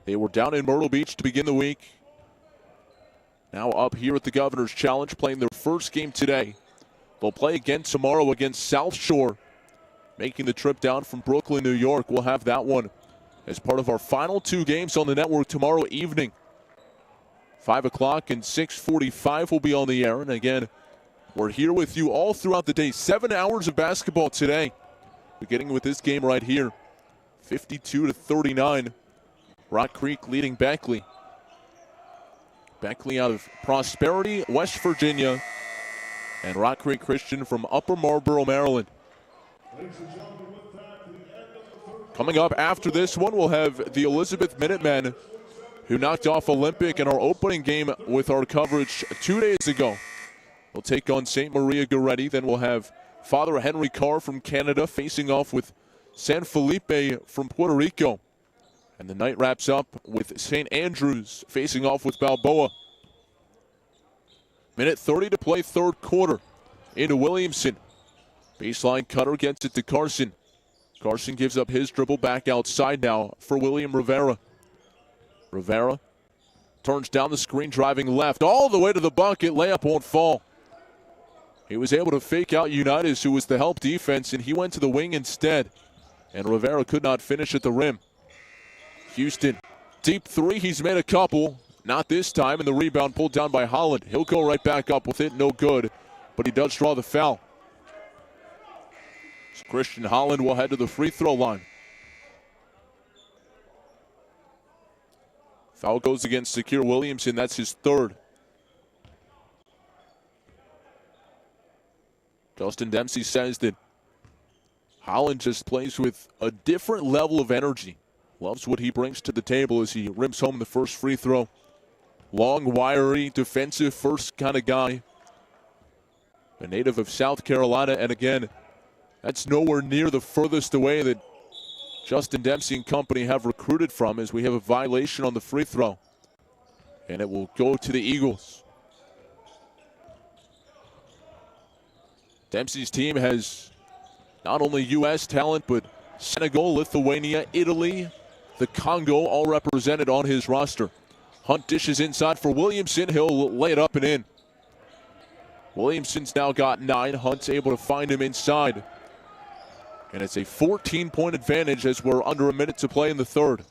They were down in Myrtle Beach to begin the week. Now up here at the Governor's Challenge, playing their first game today. They'll play again tomorrow against South Shore, making the trip down from Brooklyn, New York. We'll have that one as part of our final two games on the network tomorrow evening. 5 o'clock and 6:45 will be on the air. And again, we're here with you all throughout the day. 7 hours of basketball today, beginning with this game right here. 52-39. Rock Creek leading Beckley. Beckley out of Prosperity, West Virginia. And Rock Creek Christian from Upper Marlboro, Maryland. Coming up after this one, we'll have the Elizabeth Minutemen, who knocked off Olympic in our opening game with our coverage 2 days ago. We'll take on St. Maria Goretti. Then we'll have Father Henry Carr from Canada facing off with San Felipe from Puerto Rico. And the night wraps up with St. Andrews facing off with Balboa. Minute 30 to play, third quarter. Into Williamson. Baseline cutter gets it to Carson. Carson gives up his dribble, back outside now for William Rivera. Rivera turns down the screen, driving left all the way to the bucket. Layup won't fall. He was able to fake out Unitas, who was the help defense, and he went to the wing instead. And Rivera could not finish at the rim. Houston, deep three. He's made a couple. Not this time, and the rebound pulled down by Holland. He'll go right back up with it, no good, but he does draw the foul. So Christian Holland will head to the free throw line. Foul goes against Zakir Williamson. That's his third. Justin Dempsey says that Holland just plays with a different level of energy. Loves what he brings to the table as he rims home the first free throw. Long, wiry, defensive first kind of guy. A native of South Carolina, and again, that's nowhere near the furthest away that Justin Dempsey and company have recruited from, as we have a violation on the free throw. And it will go to the Eagles. Dempsey's team has not only U.S. talent, but Senegal, Lithuania, Italy, the Congo, all represented on his roster. Hunt dishes inside for Williamson. He'll lay it up and in. Williamson's now got 9. Hunt's able to find him inside. And it's a 14-point advantage as we're under a minute to play in the third.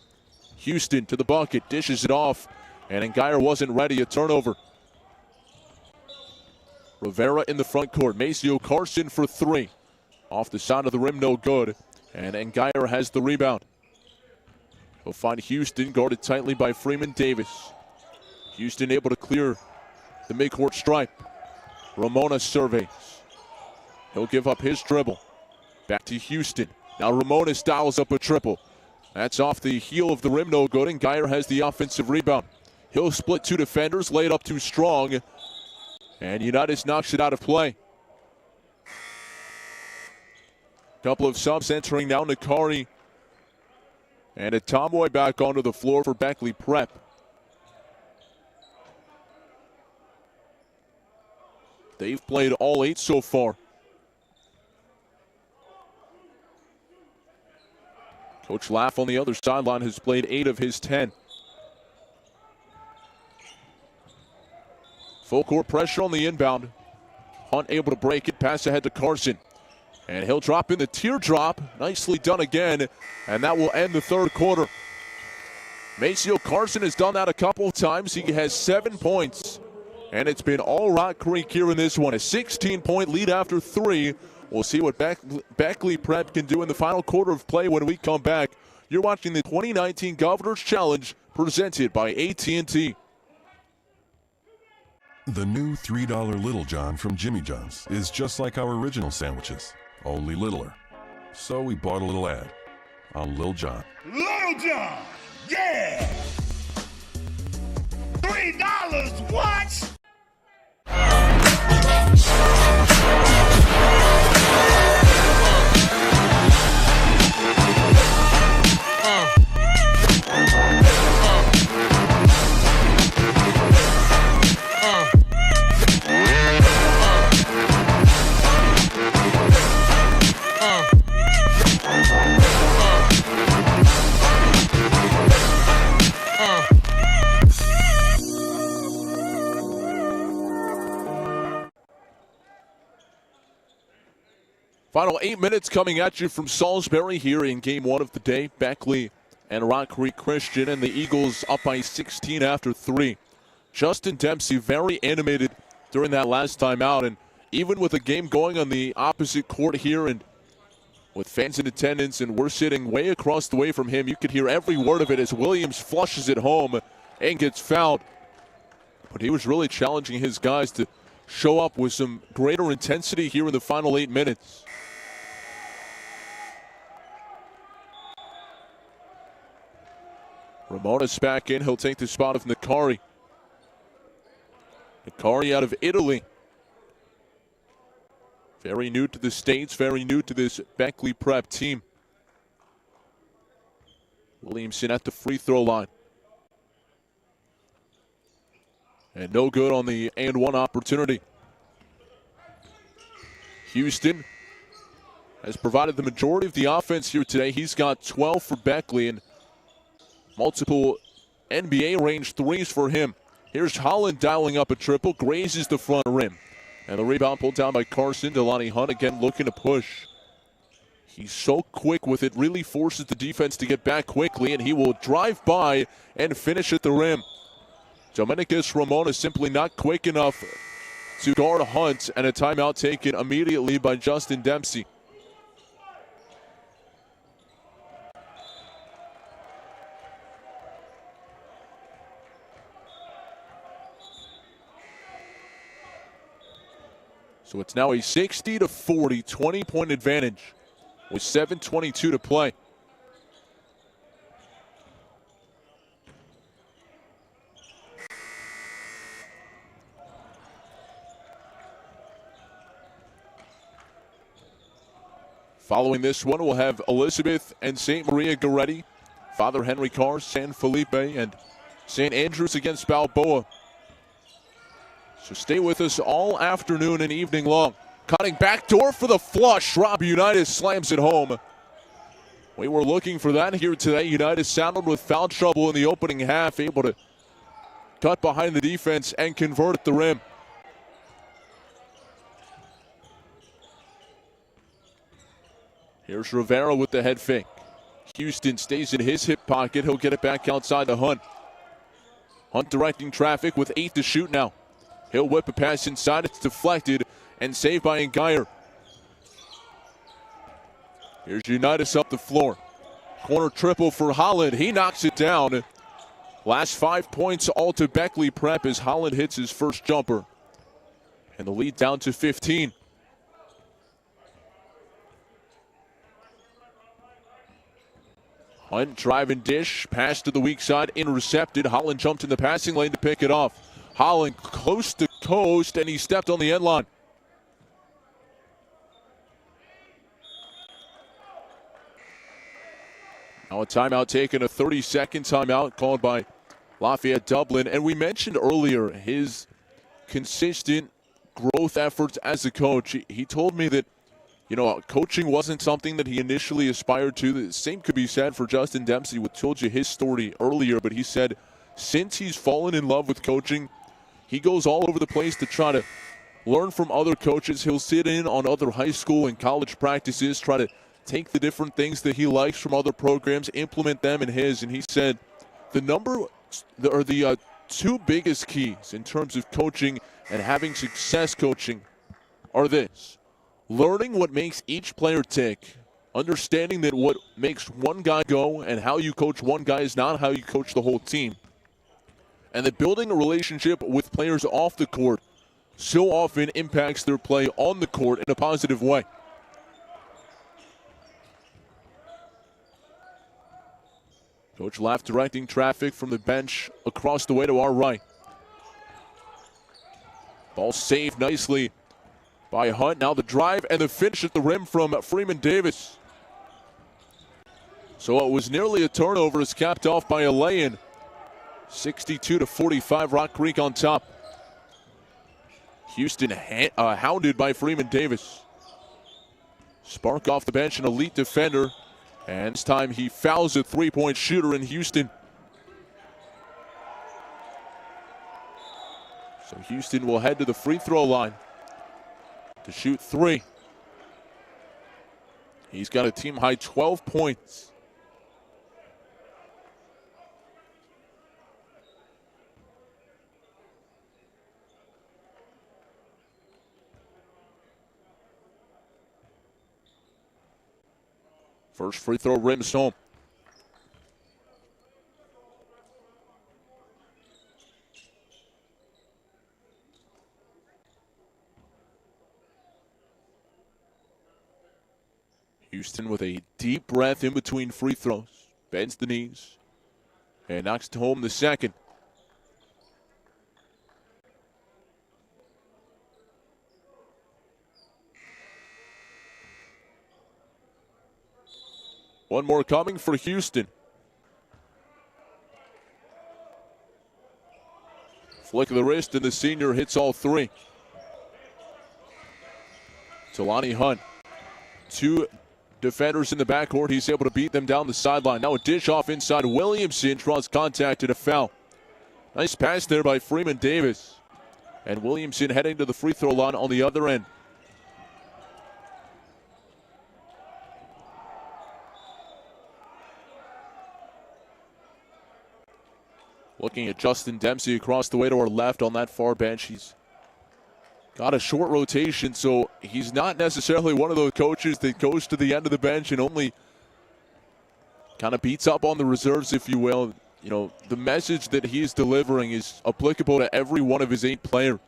Houston to the bucket, dishes it off, and Ngaire wasn't ready. A turnover. Rivera in the front court. Maceo Carson for 3. Off the side of the rim, no good. And Ngaire has the rebound. He'll find Houston, guarded tightly by Freeman Davis. Houston able to clear the midcourt stripe. Ramona surveys. He'll give up his dribble. Back to Houston. Now Ramona dials up a triple. That's off the heel of the rim, no good, and Ngaire has the offensive rebound. He'll split 2 defenders, lay it up too strong, and Unitas knocks it out of play. Couple of subs entering now. Nakari and a Tomboy back onto the floor for Beckley Prep. They've played all 8 so far. Coach Laff on the other sideline has played 8 of his 10. Full court pressure on the inbound. Hunt able to break it, pass ahead to Carson. And he'll drop in the teardrop. Nicely done again. And that will end the third quarter. Maceo Carson has done that a couple of times. He has 7 points. And it's been all Rock Creek here in this one. A 16-point lead after 3. We'll see what Beckley Prep can do in the final quarter of play when we come back. You're watching the 2019 Governor's Challenge presented by AT&T. The new $3 Little John from Jimmy John's is just like our original sandwiches, only littler. So we bought a little ad on Lil John. Little John, yeah! $3, what? Final 8 minutes coming at you from Salisbury here in game 1 of the day. Beckley and Rock Creek Christian, and the Eagles up by 16 after 3. Justin Dempsey very animated during that last time out, and even with the game going on the opposite court here and with fans in attendance, and we're sitting way across the way from him, you could hear every word of it as Williams flushes it home and gets fouled. But he was really challenging his guys to show up with some greater intensity here in the final 8 minutes. Ramona's back in. He'll take the spot of Nakari. Nakari out of Italy. Very new to the States, very new to this Beckley Prep team. Williamson at the free throw line. And no good on the and one opportunity. Houston has provided the majority of the offense here today. He's got 12 for Beckley and multiple NBA range threes for him. Here's Holland dialing up a triple, grazes the front rim. And the rebound pulled down by Carson. Delani Hunt again looking to push. He's so quick with it, really forces the defense to get back quickly, and he will drive by and finish at the rim. Dominicus Ramona simply not quick enough to guard Hunt, and a timeout taken immediately by Justin Dempsey. So it's now a 60-40, 20-point advantage with 7:22 to play. Following this one, we'll have Elizabeth and St. Maria Goretti, Father Henry Carr, San Felipe, and St. Andrews against Balboa. So stay with us all afternoon and evening long. Cutting backdoor for the flush. Rob Unitas slams it home. We were looking for that here today. Unitas saddled with foul trouble in the opening half, able to cut behind the defense and convert at the rim. Here's Rivera with the head fake. Houston stays in his hip pocket. He'll get it back outside to Hunt. Hunt directing traffic with 8 to shoot now. He'll whip a pass inside. It's deflected and saved by Nguyer. Here's Unitas up the floor. Corner triple for Holland. He knocks it down. Last 5 points all to Beckley Prep as Holland hits his first jumper. And the lead down to 15. Hunt driving dish. Pass to the weak side. Intercepted. Holland jumped in the passing lane to pick it off. Holland close to coast, and he stepped on the end line. Now a timeout taken, a 30-second timeout called by Lafayette Dublin. And we mentioned earlier his consistent growth efforts as a coach. He told me that, coaching wasn't something that he initially aspired to. The same could be said for Justin Dempsey, who told you his story earlier. But he said since he's fallen in love with coaching, he goes all over the place to try to learn from other coaches. He'll sit in on other high school and college practices, try to take the different things that he likes from other programs, implement them in his. And he said the two biggest keys in terms of coaching and having success coaching are this: learning what makes each player tick, understanding that what makes one guy go and how you coach one guy is not how you coach the whole team, and that building a relationship with players off the court so often impacts their play on the court in a positive way. Coach Laff directing traffic from the bench across the way to our right. Ball saved nicely by Hunt. Now the drive and the finish at the rim from Freeman Davis. So it was nearly a turnover, as capped off by a lay-in. 62-45, Rock Creek on top. Houston hounded by Freeman Davis. Spark off the bench, an elite defender. And this time he fouls a three-point shooter in Houston. So Houston will head to the free throw line to shoot three. He's got a team-high 12 points. First free throw rims home. Houston with a deep breath in between free throws. Bends the knees and knocks home the second. One more coming for Houston. Flick of the wrist, and the senior hits all three. Talani Hunt, two defenders in the backcourt. He's able to beat them down the sideline. Now a dish off inside. Williamson draws contact and a foul. Nice pass there by Freeman Davis. And Williamson heading to the free throw line on the other end. Looking at Justin Dempsey across the way to our left on that far bench. He's got a short rotation, so he's not necessarily one of those coaches that goes to the end of the bench and only kind of beats up on the reserves, if you will. You know, the message that he's delivering is applicable to every one of his 8 players.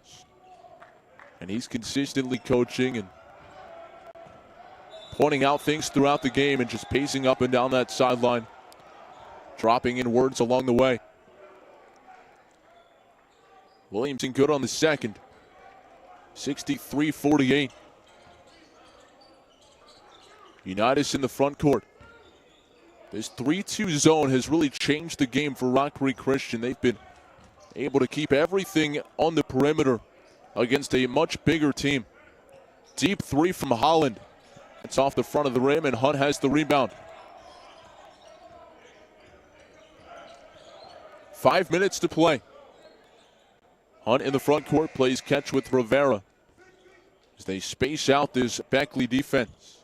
And he's consistently coaching and pointing out things throughout the game and just pacing up and down that sideline, dropping in words along the way. Williamson good on the second. 63-48. Unitas in the front court. This 3-2 zone has really changed the game for Rock Creek Christian. They've been able to keep everything on the perimeter against a much bigger team. Deep three from Holland. It's off the front of the rim, and Hunt has the rebound. 5 minutes to play. Hunt in the front court plays catch with Rivera as they space out this Beckley defense.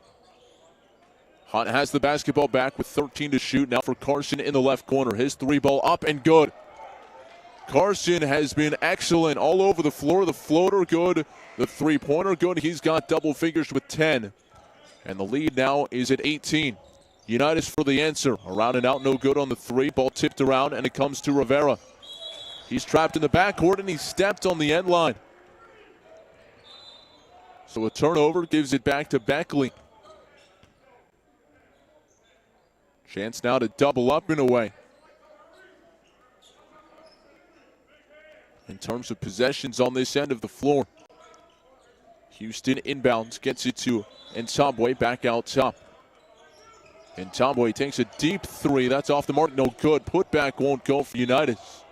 Hunt has the basketball back with 13 to shoot. Now for Carson in the left corner. His three ball up and good. Carson has been excellent all over the floor. The floater good. The three-pointer good. He's got double figures with 10. And the lead now is at 18. Unitas for the answer. Around and out, no good on the three. Ball tipped around, and it comes to Rivera. He's trapped in the backcourt, and he stepped on the end line. So a turnover gives it back to Beckley. Chance now to double up in a way. In terms of possessions on this end of the floor, Houston inbounds, gets it to Ntambwe back out top. Ntambwe takes a deep three. That's off the mark, no good. Putback won't go for Unitas.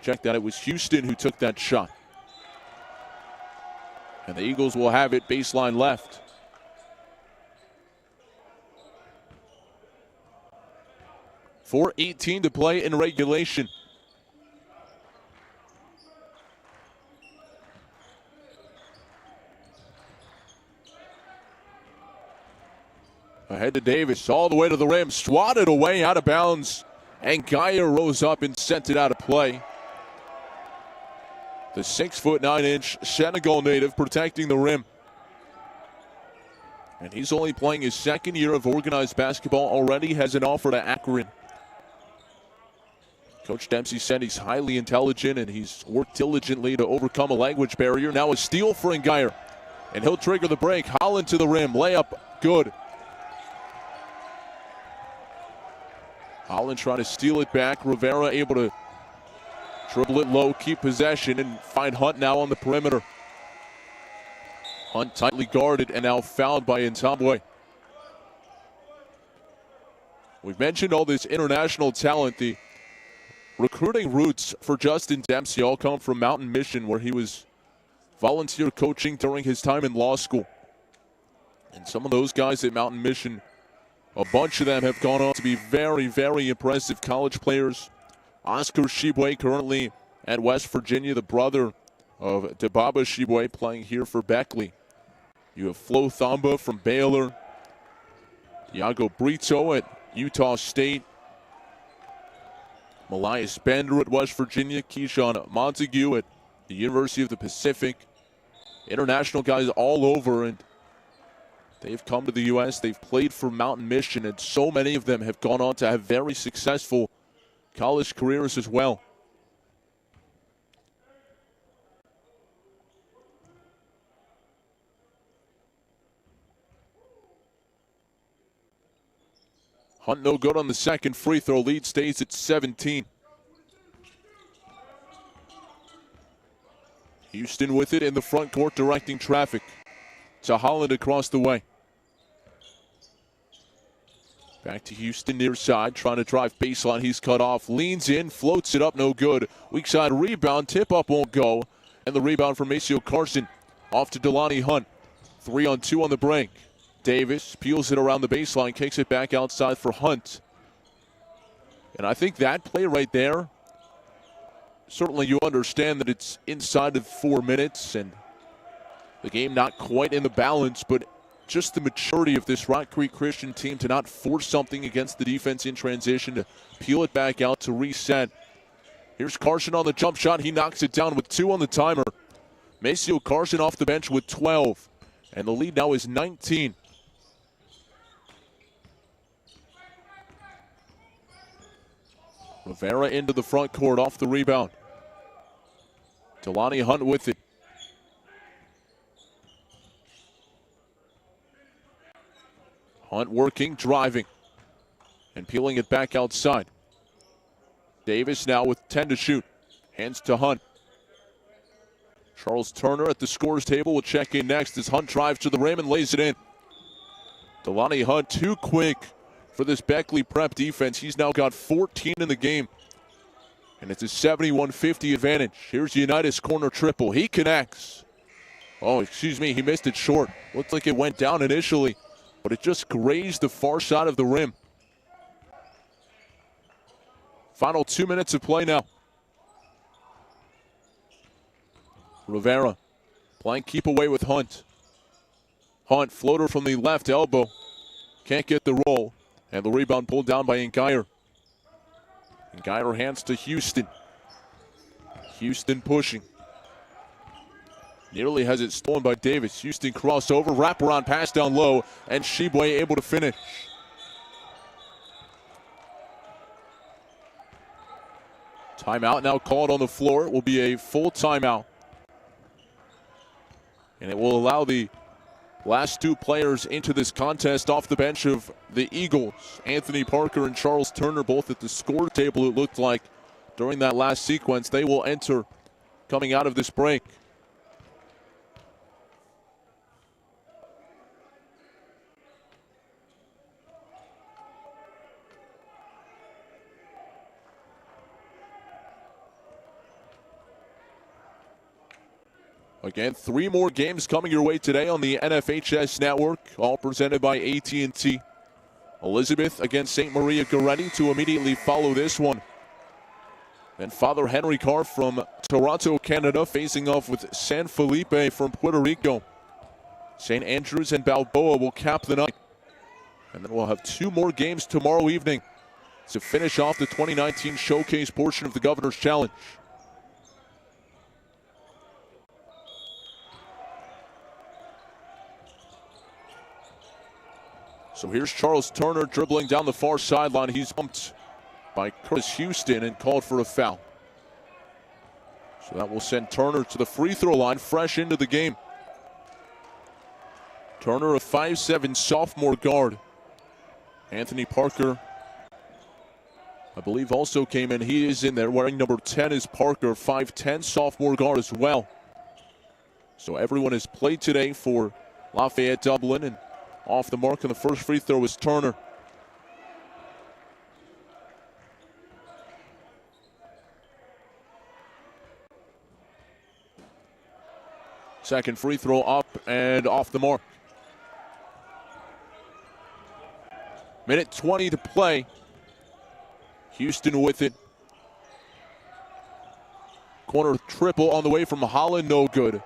Check that, it was Houston who took that shot. And the Eagles will have it baseline left. .4:18 to play in regulation. Ahead to Davis, all the way to the rim, swatted away out of bounds. And Geyer rose up and sent it out of play. The 6'9" Senegal native protecting the rim. And he's only playing his second year of organized basketball, already has an offer to Akron. Coach Dempsey said he's highly intelligent and he's worked diligently to overcome a language barrier. Now a steal for Ngaire. And he'll trigger the break. Holland to the rim. Layup good. Holland trying to steal it back. Rivera able to dribble it low, keep possession, and find Hunt now on the perimeter. Hunt tightly guarded and now fouled by Ntambwe. We've mentioned all this international talent. The recruiting roots for Justin Dempsey all come from Mountain Mission, where he was volunteer coaching during his time in law school. And some of those guys at Mountain Mission, a bunch of them have gone on to be very, very impressive college players. Oscar Shibwe currently at West Virginia, the brother of Debaba Shibwe, playing here for Beckley. You have Flo Thamba from Baylor, Iago Brito at Utah State, Malias Bender at West Virginia, Keyshawn Montague at the University of the Pacific. International guys all over, and they've come to the U.S. They've played for Mountain Mission, and so many of them have gone on to have very successful college careers as well. Hunt no good on the second free throw. Lead stays at 17. Houston with it in the front court, directing traffic to Holland across the way. Back to Houston near side, trying to drive baseline. He's cut off, leans in, floats it up, no good. Weak side rebound, tip up won't go. And the rebound from Maceo Carson off to Delani Hunt. 3-on-2 on the break. Davis peels it around the baseline, kicks it back outside for Hunt. And I think that play right there, certainly you understand that it's inside of 4 minutes and the game not quite in the balance, but just the maturity of this Rock Creek Christian team to not force something against the defense in transition, to peel it back out, to reset. Here's Carson on the jump shot. He knocks it down with 2 on the timer. Maceo Carson off the bench with 12. And the lead now is 19. Rivera into the front court off the rebound. Delani Hunt with it. Hunt working, driving, and peeling it back outside. Davis now with 10 to shoot. Hands to Hunt. Charles Turner at the scores table will check in next as Hunt drives to the rim and lays it in. Delani Hunt too quick for this Beckley prep defense. He's now got 14 in the game. And it's a 71-50 advantage. Here's Unitas corner triple. He connects. Oh, excuse me, he missed it short. Looked like it went down initially, but it just grazed the far side of the rim. Final 2 minutes of play now. Rivera playing keep away with Hunt. Hunt, floater from the left elbow. Can't get the roll. And the rebound pulled down by Ngaire. Ngaire hands to Houston. Houston pushing. Nearly has it stolen by Davis. Houston crossover, wraparound pass down low, and Shibwe able to finish. Timeout now called on the floor. It will be a full timeout. And it will allow the last 2 players into this contest off the bench of the Eagles. Anthony Parker and Charles Turner both at the score table, it looked like, during that last sequence. They will enter coming out of this break. Again, 3 more games coming your way today on the NFHS Network, all presented by AT&T. Elizabeth against St. Maria Goretti to immediately follow this one. Then Father Henry Carr from Toronto, Canada, facing off with San Felipe from Puerto Rico. St. Andrews and Balboa will cap the night. And then we'll have 2 more games tomorrow evening to finish off the 2019 showcase portion of the Governor's Challenge. So here's Charles Turner dribbling down the far sideline. He's bumped by Curtis Houston and called for a foul. So that will send Turner to the free throw line, fresh into the game. Turner, a 5'7" sophomore guard. Anthony Parker, I believe, also came in. He is in there. Wearing number 10 is Parker, 5'10" sophomore guard as well. So everyone has played today for Lafayette Dublin, and off the mark on the first free throw is Turner. Second free throw up and off the mark. Minute 20 to play. Houston with it. Corner triple on the way from Holland, no good.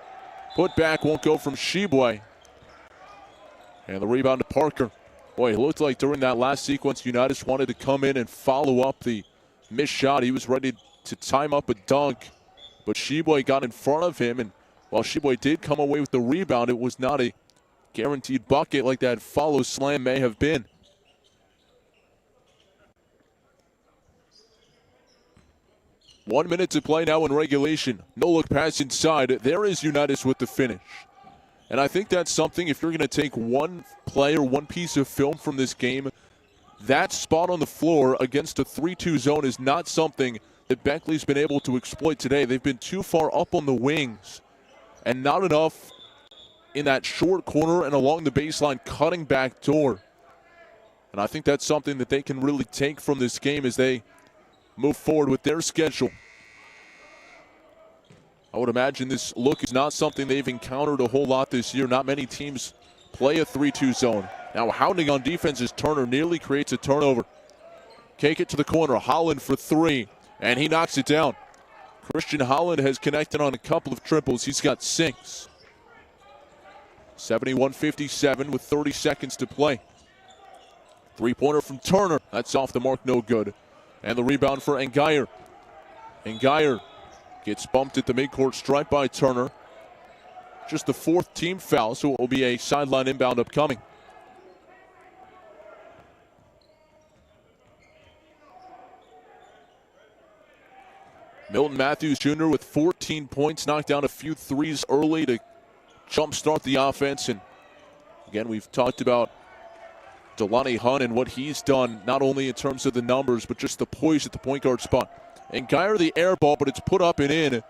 Put back won't go from Shibwe. And the rebound to Parker. Boy, it looked like during that last sequence, Unitas wanted to come in and follow up the missed shot. He was ready to time up a dunk, but Shibwe got in front of him, and while Shibwe did come away with the rebound, it was not a guaranteed bucket like that follow slam may have been. One minute to play now in regulation. No look pass inside. There is Unitas with the finish. And I think that's something, if you're going to take one player, one piece of film from this game, that spot on the floor against a 3-2 zone is not something that Beckley's been able to exploit today. They've been too far up on the wings and not enough in that short corner and along the baseline cutting back door. And I think that's something that they can really take from this game as they move forward with their schedule. I would imagine this look is not something they've encountered a whole lot this year. Not many teams play a 3-2 zone. Now hounding on defense as Turner nearly creates a turnover. Kick it to the corner. Holland for three, and he knocks it down. Christian Holland has connected on a couple of triples. He's got 6. 71-57 with 30 seconds to play. Three-pointer from Turner. That's off the mark, no good. And the rebound for Ngaire. Ngaire gets bumped at the midcourt stripe by Turner. Just the 4th team foul, so it will be a sideline inbound upcoming. Milton Matthews Jr. with 14 points, knocked down a few threes early to jumpstart the offense. And again, we've talked about Delani Hunt and what he's done, not only in terms of the numbers, but just the poise at the point guard spot. And Ngaire the air ball, but it's put up and in.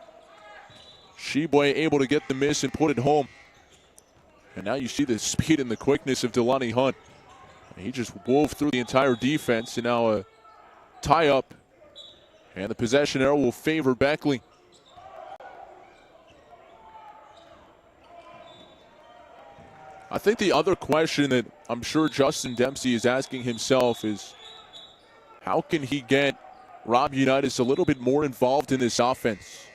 Shibwe able to get the miss and put it home. And now you see the speed and the quickness of Delani Hunt. He just wove through the entire defense, and now a tie-up. And the possession arrow will favor Beckley. I think the other question that I'm sure Justin Dempsey is asking himself is, how can he get Rob Unitas a little bit more involved in this offense?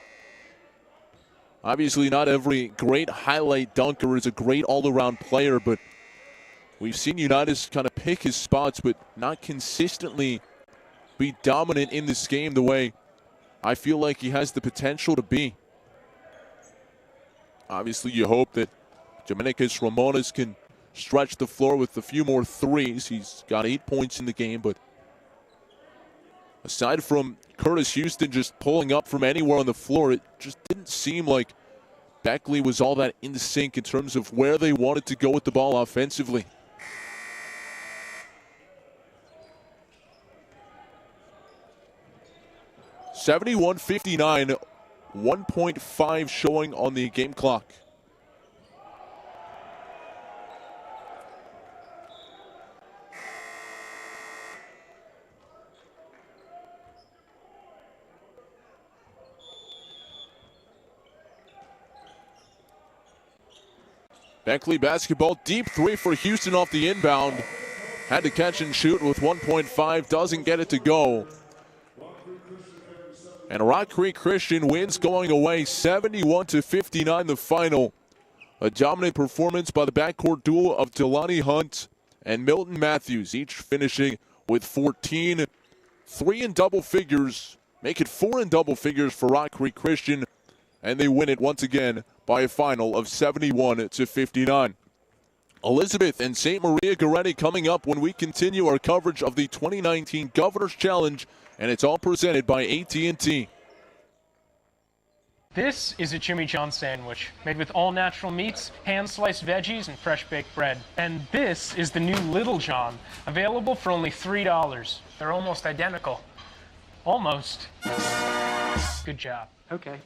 Obviously, not every great highlight dunker is a great all-around player, but we've seen Unitas kind of pick his spots, but not consistently be dominant in this game the way I feel like he has the potential to be. Obviously, you hope that Dominicus Ramones can stretch the floor with a few more threes. He's got 8 points in the game, but aside from Curtis Houston just pulling up from anywhere on the floor, it just didn't seem like Beckley was all that in sync in terms of where they wanted to go with the ball offensively. (71-59), 1.5 showing on the game clock. Beckley basketball, deep three for Houston off the inbound. Had to catch and shoot with 1.5, doesn't get it to go. And Rock Creek Christian wins going away 71-59 the final. A dominant performance by the backcourt duo of Delani Hunt and Milton Matthews, each finishing with 14. 3 in double figures, make it 4 in double figures for Rock Creek Christian, and they win it once again by a final of 71-59. Elizabeth and St. Maria Goretti coming up when we continue our coverage of the 2019 Governor's Challenge, and it's all presented by AT&T. This is a Jimmy John's sandwich, made with all natural meats, hand-sliced veggies, and fresh-baked bread. And this is the new Little John, available for only $3. They're almost identical. Almost. Good job. Okay.